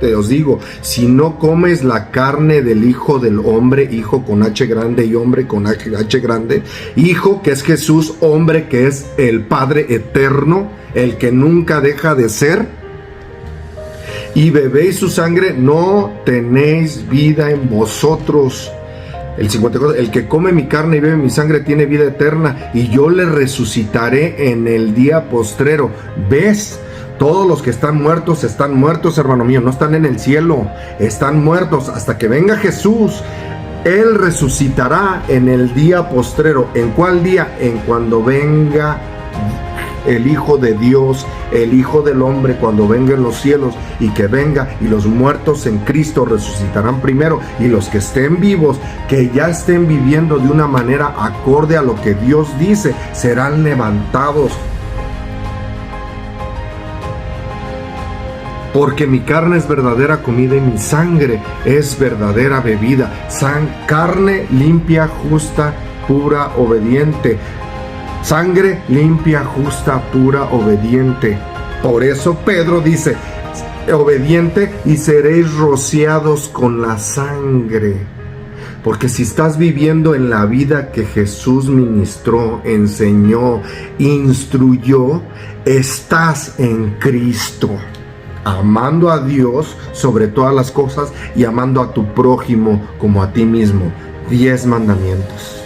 te os digo, si no comes la carne del Hijo del Hombre, Hijo con H grande y hombre con H grande, Hijo que es Jesús, hombre que es el Padre eterno, el que nunca deja de ser, y bebéis su sangre, no tenéis vida en vosotros. El 54, el que come mi carne y bebe mi sangre tiene vida eterna, y yo le resucitaré en el día postrero. ¿Ves? Todos los que están muertos, hermano mío, no están en el cielo, están muertos hasta que venga Jesús. Él resucitará en el día postrero. ¿En cuál día? En cuando venga el Hijo de Dios, el Hijo del Hombre, cuando venga en los cielos, y que venga, y los muertos en Cristo resucitarán primero, y los que estén vivos, que ya estén viviendo de una manera acorde a lo que Dios dice, serán levantados. Porque mi carne es verdadera comida y mi sangre es verdadera bebida. Carne limpia, justa, pura, obediente. Sangre limpia, justa, pura, obediente. Por eso Pedro dice, obediente, y seréis rociados con la sangre. Porque si estás viviendo en la vida que Jesús ministró, enseñó, instruyó, estás en Cristo, amando a Dios sobre todas las cosas y amando a tu prójimo como a ti mismo. 10 mandamientos.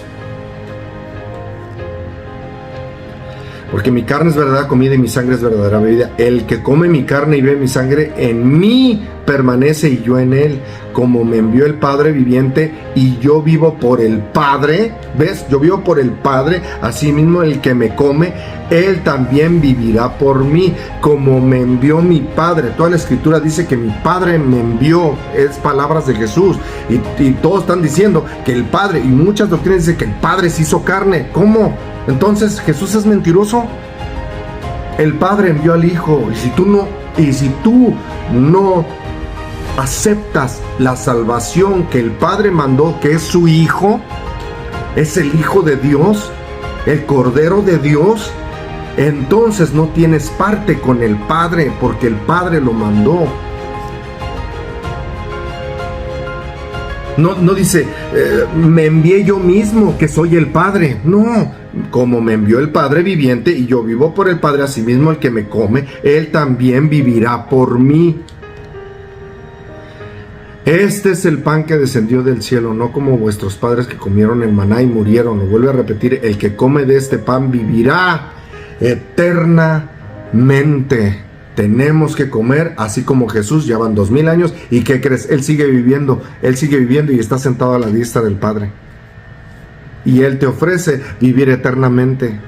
Porque mi carne es verdadera comida y mi sangre es verdadera bebida. El que come mi carne y bebe mi sangre, en mí permanece y yo en él. Como me envió el Padre viviente y yo vivo por el Padre. ¿Ves? Yo vivo por el Padre. Asimismo el que me come, él también vivirá por mí. Como me envió mi Padre. Toda la Escritura dice que mi Padre me envió. Es palabras de Jesús. Y todos están diciendo que el Padre, y muchas doctrinas dicen que el Padre se hizo carne. ¿Cómo? Entonces, ¿Jesús es mentiroso? El Padre envió al Hijo. Y si tú no aceptas la salvación que el Padre mandó, que es su Hijo, es el Hijo de Dios, el Cordero de Dios, entonces no tienes parte con el Padre, porque el Padre lo mandó. No dice, me envié yo mismo, que soy el Padre. No, como me envió el Padre viviente y yo vivo por el Padre, asimismo el que me come, él también vivirá por mí. Este es el pan que descendió del cielo, no como vuestros padres que comieron el maná y murieron. Lo vuelve a repetir, el que come de este pan vivirá eternamente. Tenemos que comer así como Jesús. Ya van 2000 años y ¿qué crees? Él sigue viviendo y está sentado a la diestra del Padre. Y Él te ofrece vivir eternamente.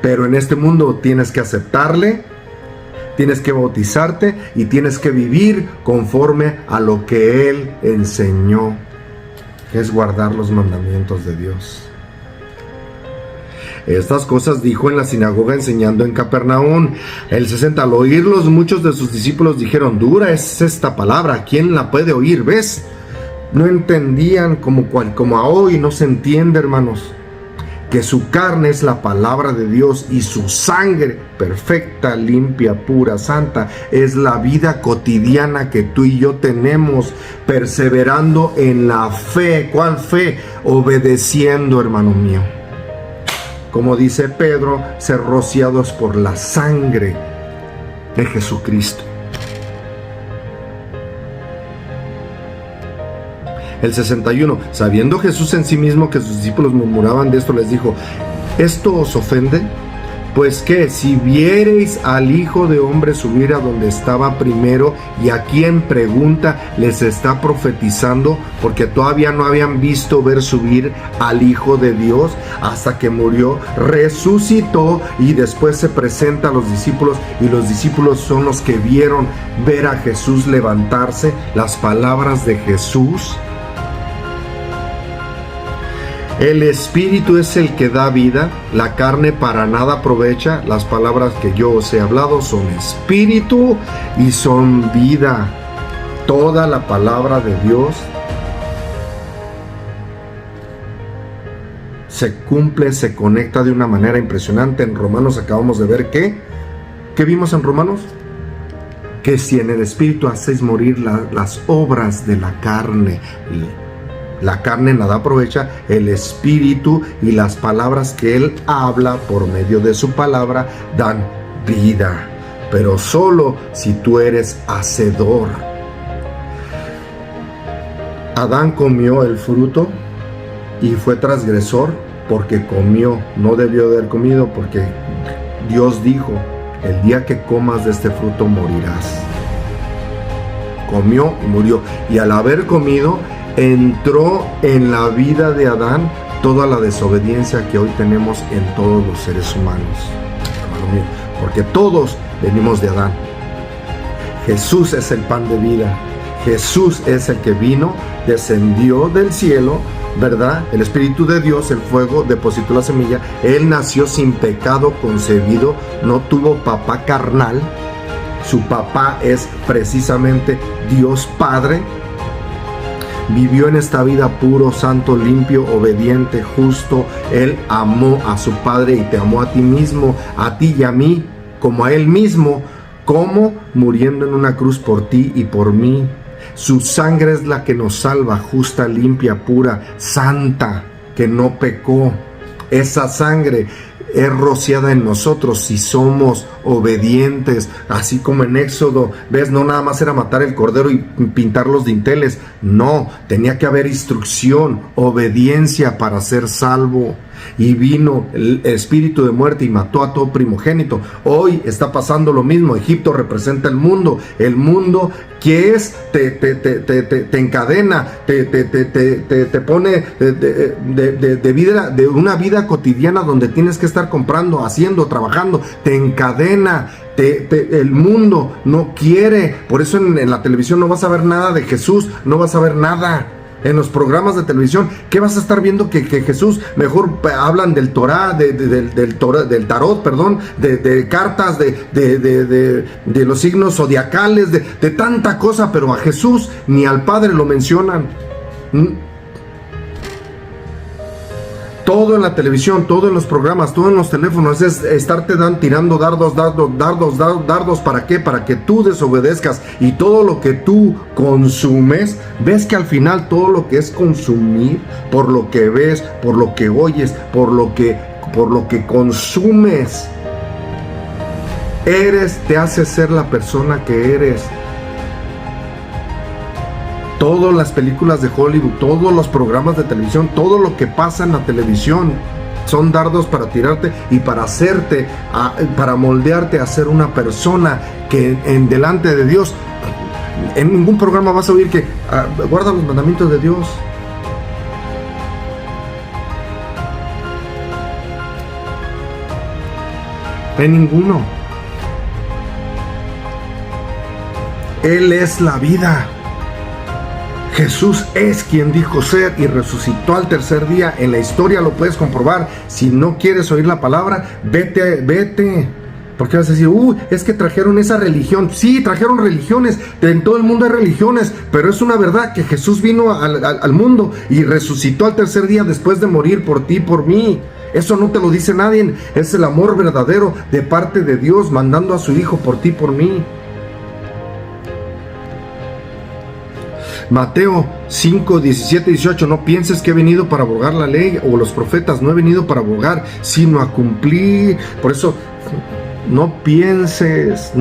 Pero en este mundo tienes que aceptarle, tienes que bautizarte y tienes que vivir conforme a lo que Él enseñó, que es guardar los mandamientos de Dios. Estas cosas dijo en la sinagoga enseñando en Capernaum. El 60, al oírlos muchos de sus discípulos dijeron, dura es esta palabra, ¿quién la puede oír? ¿Ves? No entendían como a hoy no se entiende, hermanos, que su carne es la palabra de Dios y su sangre perfecta, limpia, pura, santa, es la vida cotidiana que tú y yo tenemos, perseverando en la fe. ¿Cuál fe? Obedeciendo, hermano mío. Como dice Pedro, ser rociados por la sangre de Jesucristo. El 61, sabiendo Jesús en sí mismo que sus discípulos murmuraban de esto, les dijo, ¿esto os ofende? Pues que si viereis al Hijo de Hombre subir a donde estaba primero, y a quien pregunta les está profetizando, porque todavía no habían visto ver subir al Hijo de Dios hasta que murió, resucitó y después se presenta a los discípulos, y los discípulos son los que vieron ver a Jesús levantarse, las palabras de Jesús. El Espíritu es el que da vida, la carne para nada aprovecha. Las palabras que yo os he hablado son espíritu y son vida. Toda la palabra de Dios se cumple, se conecta de una manera impresionante. En Romanos acabamos de ver ¿qué vimos en Romanos? Que si en el Espíritu hacéis morir las obras de la carne, la carne nada aprovecha, el Espíritu y las palabras que Él habla por medio de su palabra dan vida, pero solo si tú eres hacedor. Adán comió el fruto y fue transgresor porque comió, no debió de haber comido, porque Dios dijo, el día que comas de este fruto morirás. Comió y murió, y al haber comido entró en la vida de Adán toda la desobediencia que hoy tenemos en todos los seres humanos, hermano mío, porque todos venimos de Adán. Jesús es el pan de vida, Jesús es el que vino, descendió del cielo, ¿verdad? El Espíritu de Dios, el fuego, depositó la semilla. Él nació sin pecado concebido, no tuvo papá carnal, su papá es precisamente Dios Padre. Vivió en esta vida puro, santo, limpio, obediente, justo. Él amó a su Padre y te amó a ti mismo, a ti y a mí, como a Él mismo. ¿Cómo? Muriendo en una cruz por ti y por mí. Su sangre es la que nos salva, justa, limpia, pura, santa, que no pecó. Esa sangre es rociada en nosotros si somos obedientes, así como en Éxodo, ves, no nada más era matar el cordero y pintar los dinteles, no, tenía que haber instrucción, obediencia para ser salvo. Y vino el espíritu de muerte y mató a todo primogénito. Hoy está pasando lo mismo. Egipto representa el mundo que es, te encadena, te pone de una vida cotidiana donde tienes que estar comprando, haciendo, trabajando, te encadena. El mundo no quiere. Por eso en la televisión no vas a ver nada de Jesús, no vas a ver nada. En los programas de televisión, ¿qué vas a estar viendo? Que Jesús, mejor hablan del Torah, del tarot, perdón, de cartas, de los signos zodiacales, de tanta cosa, pero a Jesús ni al Padre lo mencionan. Todo en la televisión, todo en los programas, todo en los teléfonos es estarte tirando dardos. ¿Para qué? Para que tú desobedezcas. Y todo lo que tú consumes, ves que al final todo lo que es consumir, por lo que ves, por lo que oyes, por lo que consumes, te hace ser la persona que eres. Todas las películas de Hollywood, todos los programas de televisión, todo lo que pasa en la televisión son dardos para tirarte y para hacerte, para moldearte a ser una persona que en delante de Dios, en ningún programa vas a oír que guarda los mandamientos de Dios. En ninguno. Él es la vida. Jesús es quien dijo ser y resucitó al tercer día. En la historia lo puedes comprobar. Si no quieres oír la palabra, vete. Porque vas a decir, es que trajeron esa religión. Sí, trajeron religiones. En todo el mundo hay religiones. Pero es una verdad que Jesús vino al mundo y resucitó al tercer día después de morir por ti y por mí. Eso no te lo dice nadie. Es el amor verdadero de parte de Dios mandando a su Hijo por ti y por mí. Mateo 5, 17, 18, no pienses que he venido para abrogar la ley o los profetas, no he venido para abrogar, sino a cumplir. Por eso, no pienses,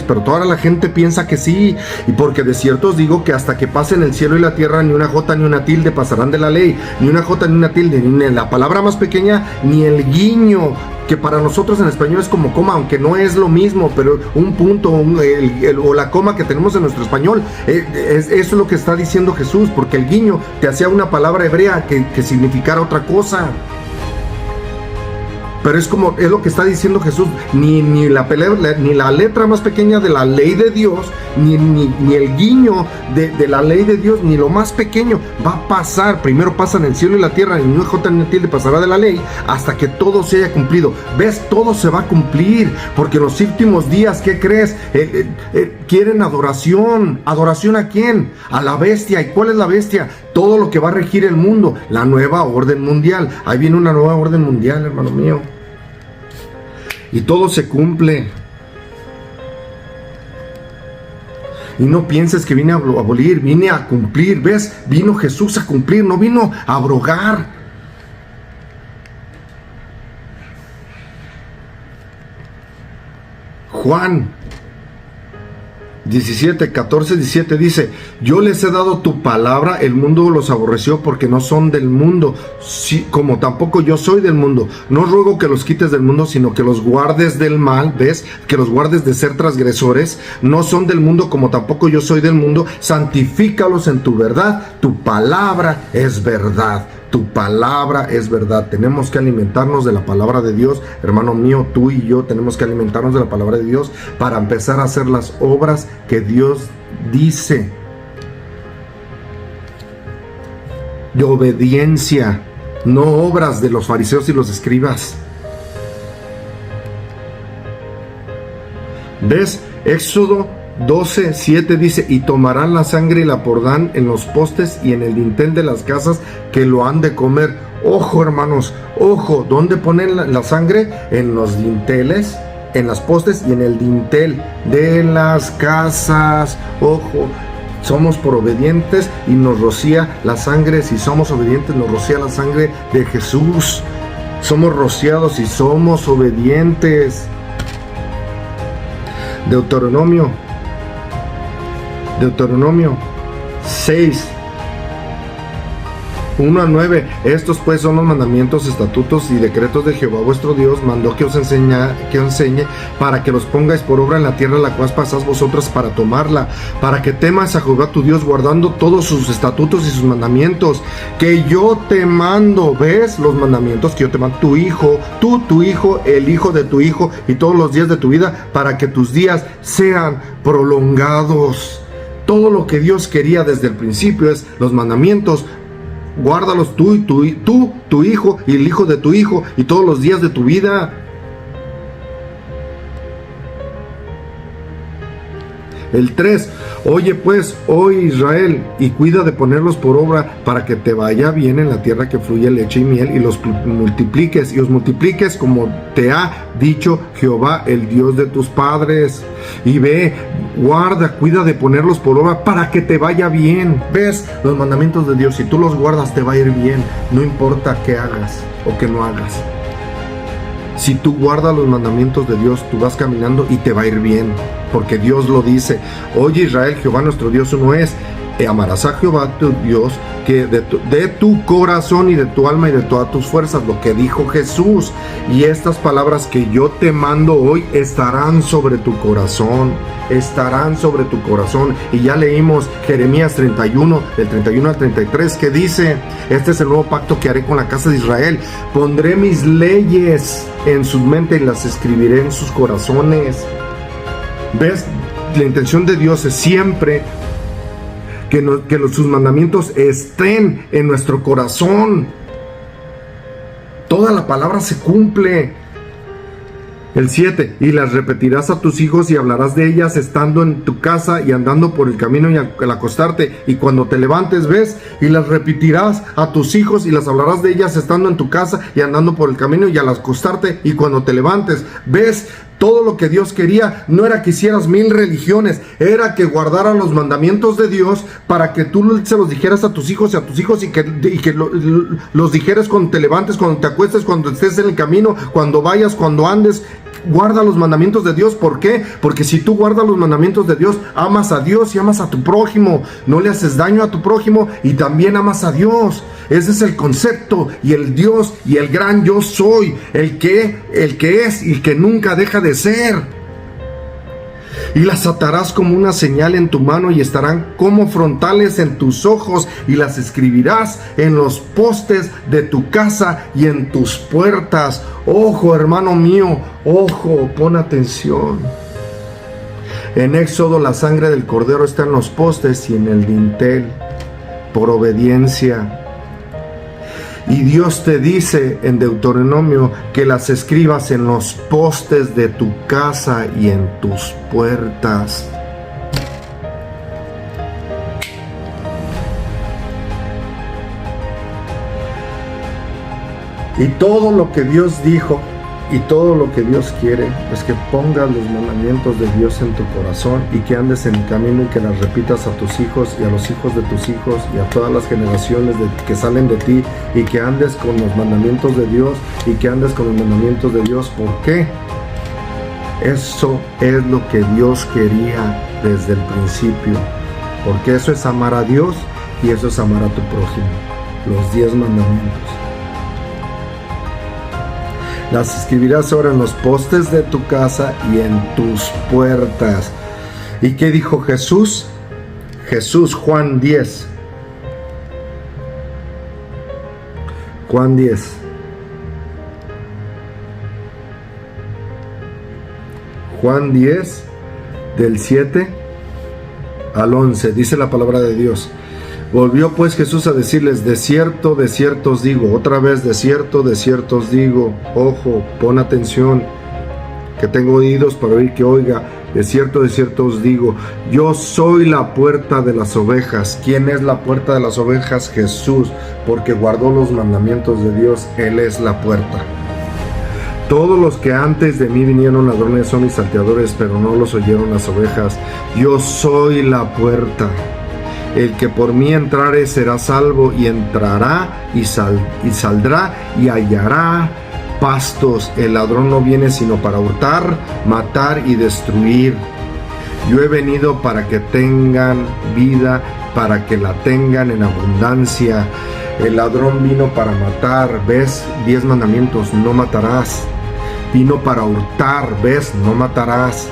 pero toda la gente piensa que sí, y porque de cierto os digo que hasta que pasen el cielo y la tierra, ni una jota ni una tilde pasarán de la ley, ni una jota ni una tilde, ni la palabra más pequeña, ni el guiño, que para nosotros en español es como coma, aunque no es lo mismo, pero un punto o la coma que tenemos en nuestro español, eso es lo que está diciendo Jesús, porque el guiño te hacía una palabra hebrea que significara otra cosa. Pero es lo que está diciendo Jesús, ni la letra más pequeña de la ley de Dios, ni el guiño de la ley de Dios, ni lo más pequeño va a pasar. Primero pasan el cielo y la tierra, y ni una jota ni una tilde pasará de la ley hasta que todo se haya cumplido. ¿Ves? Todo se va a cumplir, porque en los últimos días, ¿qué crees? Quieren adoración. ¿Adoración a quién? A la bestia. ¿Y cuál es la bestia? Todo lo que va a regir el mundo, la nueva orden mundial. Ahí viene una nueva orden mundial, hermano mío. Y todo se cumple. Y no pienses que vine a abolir, vine a cumplir. ¿Ves? Vino Jesús a cumplir, no vino a abrogar. Juan 14:17 dice: yo les he dado tu palabra, el mundo los aborreció porque no son del mundo, como tampoco yo soy del mundo. No ruego que los quites del mundo, sino que los guardes del mal. ¿Ves? Que los guardes de ser transgresores. No son del mundo, como tampoco yo soy del mundo. Santifícalos en tu verdad. Tu palabra es verdad. Tu palabra es verdad. Tenemos que alimentarnos de la palabra de Dios. Hermano mío, tú y yo tenemos que alimentarnos de la palabra de Dios para empezar a hacer las obras que Dios dice. De obediencia, no obras de los fariseos y los escribas. ¿Ves? Éxodo 12:7 dice: y tomarán la sangre y la pondrán en los postes y en el dintel de las casas que lo han de comer. Ojo, hermanos, ojo, ¿dónde ponen la sangre? En los dinteles, en las postes y en el dintel de las casas. Ojo, Somos por obedientes y nos rocía la sangre. Si somos obedientes, nos rocía la sangre de Jesús. Somos rociados y somos obedientes. Deuteronomio 6, 1 al 9. Estos pues son los mandamientos, estatutos y decretos de Jehová vuestro Dios mandó que os enseñe para que los pongáis por obra en la tierra la cual pasáis vosotras para tomarla, para que temas a Jehová tu Dios guardando todos sus estatutos y sus mandamientos que yo te mando. ¿Ves los mandamientos que yo te mando? Tu hijo, tu hijo, el hijo de tu hijo y todos los días de tu vida, para que tus días sean prolongados. Todo lo que Dios quería desde el principio es los mandamientos. Guárdalos tú y tu hijo y el hijo de tu hijo y todos los días de tu vida. El 3, oye pues, oh Israel, y cuida de ponerlos por obra para que te vaya bien en la tierra que fluye leche y miel, y los multipliques, y os multipliques como te ha dicho Jehová, el Dios de tus padres. Y ve, guarda, cuida de ponerlos por obra para que te vaya bien. ¿Ves? Los mandamientos de Dios, si tú los guardas, te va a ir bien. No importa qué hagas o qué no hagas. Si tú guardas los mandamientos de Dios, tú vas caminando y te va a ir bien, porque Dios lo dice. Oye Israel, Jehová nuestro Dios uno es. Amarás a Jehová tu Dios que de tu corazón y de tu alma y de todas tus fuerzas, lo que dijo Jesús. Y estas palabras que yo te mando hoy estarán sobre tu corazón. Estarán sobre tu corazón. Y ya leímos Jeremías 31, del 31 al 33, que dice: este es el nuevo pacto que haré con la casa de Israel. Pondré mis leyes en sus mentes y las escribiré en sus corazones. ¿Ves? La intención de Dios es siempre que sus mandamientos estén en nuestro corazón. Toda la palabra se cumple. El 7, y las repetirás a tus hijos y hablarás de ellas estando en tu casa y andando por el camino y al acostarte y cuando te levantes. ¿Ves? Y las repetirás a tus hijos y las hablarás de ellas estando en tu casa y andando por el camino y al acostarte y cuando te levantes. ¿Ves? Todo lo que Dios quería no era que hicieras 1000 religiones, era que guardaras los mandamientos de Dios para que tú se los dijeras a tus hijos y que los dijeras cuando te levantes, cuando te acuestes, cuando estés en el camino, cuando vayas, cuando andes. Guarda los mandamientos de Dios. ¿Por qué? Porque si tú guardas los mandamientos de Dios, amas a Dios y amas a tu prójimo. No le haces daño a tu prójimo y también amas a Dios. Ese es el concepto y el Dios y el gran yo soy, el que es y el que nunca deja de ser. Y las atarás como una señal en tu mano y estarán como frontales en tus ojos y las escribirás en los postes de tu casa y en tus puertas. Ojo, hermano mío, ojo, pon atención. En Éxodo la sangre del cordero está en los postes y en el dintel por obediencia. Y Dios te dice en Deuteronomio que las escribas en los postes de tu casa y en tus puertas. Y todo lo que Dios dijo y todo lo que Dios quiere es que pongas los mandamientos de Dios en tu corazón y que andes en el camino y que las repitas a tus hijos y a los hijos de tus hijos y a todas las generaciones que salen de ti, y que andes con los mandamientos de Dios y que andes con los mandamientos de Dios. ¿Por qué? Eso es lo que Dios quería desde el principio, porque eso es amar a Dios y eso es amar a tu prójimo. Los 10 mandamientos. Las escribirás ahora en los postes de tu casa y en tus puertas. ¿Y qué dijo Jesús? Juan 10. Juan 10. Juan 10, del 7 al 11, dice la palabra de Dios. Volvió pues Jesús a decirles: de cierto os digo. Otra vez, de cierto os digo. Ojo, pon atención, que tengo oídos para oír, que oiga. De cierto os digo, yo soy la puerta de las ovejas. ¿Quién es la puerta de las ovejas? Jesús, porque guardó los mandamientos de Dios. Él es la puerta. Todos los que antes de mí vinieron ladrones son mis salteadores, pero no los oyeron las ovejas. Yo soy la puerta. El que por mí entrare será salvo, y entrará y saldrá y hallará pastos. El ladrón no viene sino para hurtar, matar y destruir. Yo he venido para que tengan vida, para que la tengan en abundancia. El ladrón vino para matar, ¿ves? 10 mandamientos, no matarás. Vino para hurtar, ¿ves? No matarás.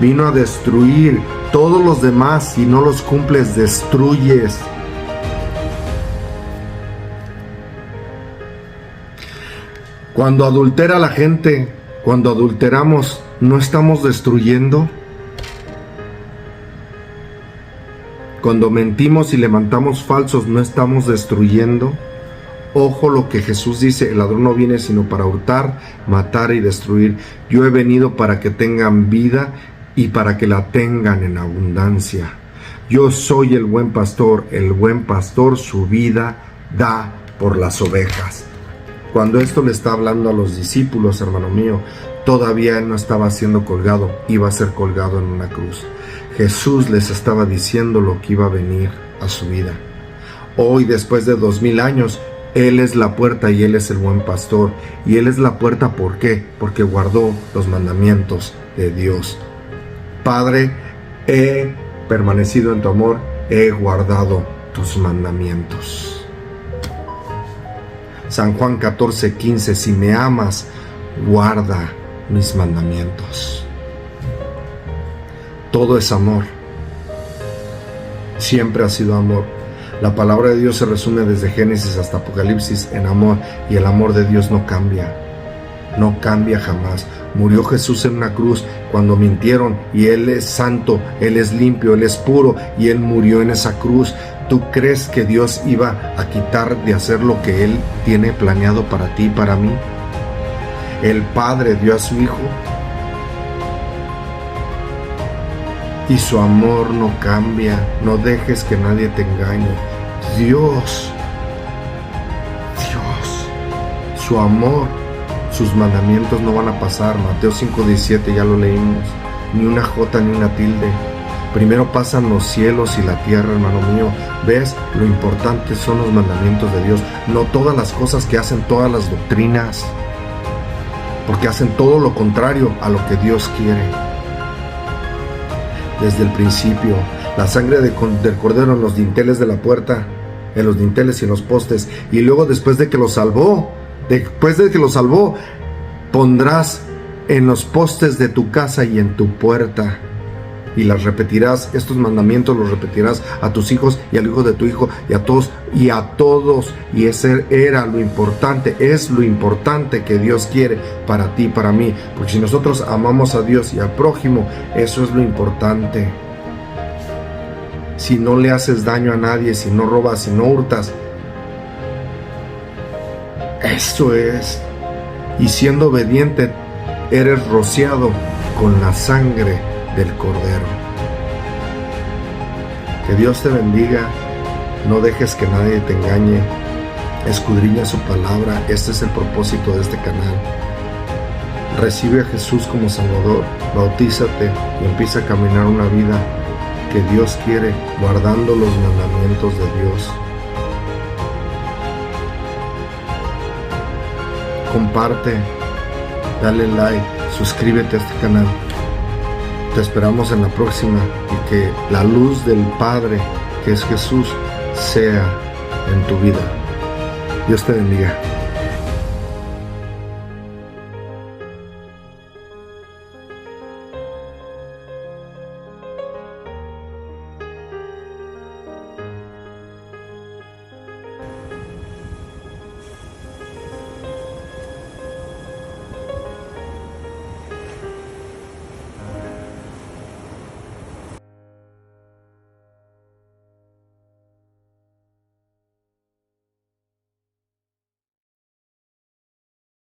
Vino a destruir. Todos los demás, si no los cumples, destruyes. Cuando adultera la gente, cuando adulteramos, ¿no estamos destruyendo? Cuando mentimos y levantamos falsos, ¿no estamos destruyendo? Ojo lo que Jesús dice: el ladrón no viene sino para hurtar, matar y destruir. Yo he venido para que tengan vida y para que la tengan en abundancia. Yo soy el buen pastor su vida da por las ovejas. Cuando esto le está hablando a los discípulos, hermano mío, todavía él no estaba siendo colgado, iba a ser colgado en una cruz. Jesús les estaba diciendo lo que iba a venir a su vida. Hoy, después de 2000 años, Él es la puerta y Él es el buen pastor. Y Él es la puerta, ¿por qué? Porque guardó los mandamientos de Dios. Padre, he permanecido en tu amor, he guardado tus mandamientos. San Juan 14:15, si me amas, guarda mis mandamientos. Todo es amor. Siempre ha sido amor. La palabra de Dios se resume desde Génesis hasta Apocalipsis en amor, y el amor de Dios no cambia. No cambia jamás. Murió Jesús en una cruz cuando mintieron, y Él es santo, Él es limpio, Él es puro, y Él murió en esa cruz. ¿Tú crees que Dios iba a quitar de hacer lo que Él tiene planeado para ti y para mí? El Padre dio a su Hijo, y su amor no cambia. No dejes que nadie te engañe. Dios, su amor, sus mandamientos no van a pasar. Mateo 5:17, ya lo leímos. Ni una jota ni una tilde. Primero pasan los cielos y la tierra, hermano mío. ¿Ves? Lo importante son los mandamientos de Dios, no todas las cosas que hacen todas las doctrinas, porque hacen todo lo contrario a lo que Dios quiere. Desde el principio, la sangre del cordero en los dinteles de la puerta, en los dinteles y en los postes, y luego después de que lo salvó, pondrás en los postes de tu casa y en tu puerta, y las repetirás. Estos mandamientos los repetirás a tus hijos y al hijo de tu hijo, y a todos, y ese era lo importante, es lo importante que Dios quiere para ti y para mí, porque si nosotros amamos a Dios y al prójimo, eso es lo importante. Si no le haces daño a nadie, si no robas, si no hurtas, eso es. Y siendo obediente, eres rociado con la sangre del Cordero. Que Dios te bendiga. No dejes que nadie te engañe. Escudriña su palabra. Este es el propósito de este canal. Recibe a Jesús como Salvador. Bautízate y empieza a caminar una vida que Dios quiere, guardando los mandamientos de Dios. Comparte, dale like, suscríbete a este canal. Te esperamos en la próxima, y que la luz del Padre, que es Jesús, sea en tu vida. Dios te bendiga.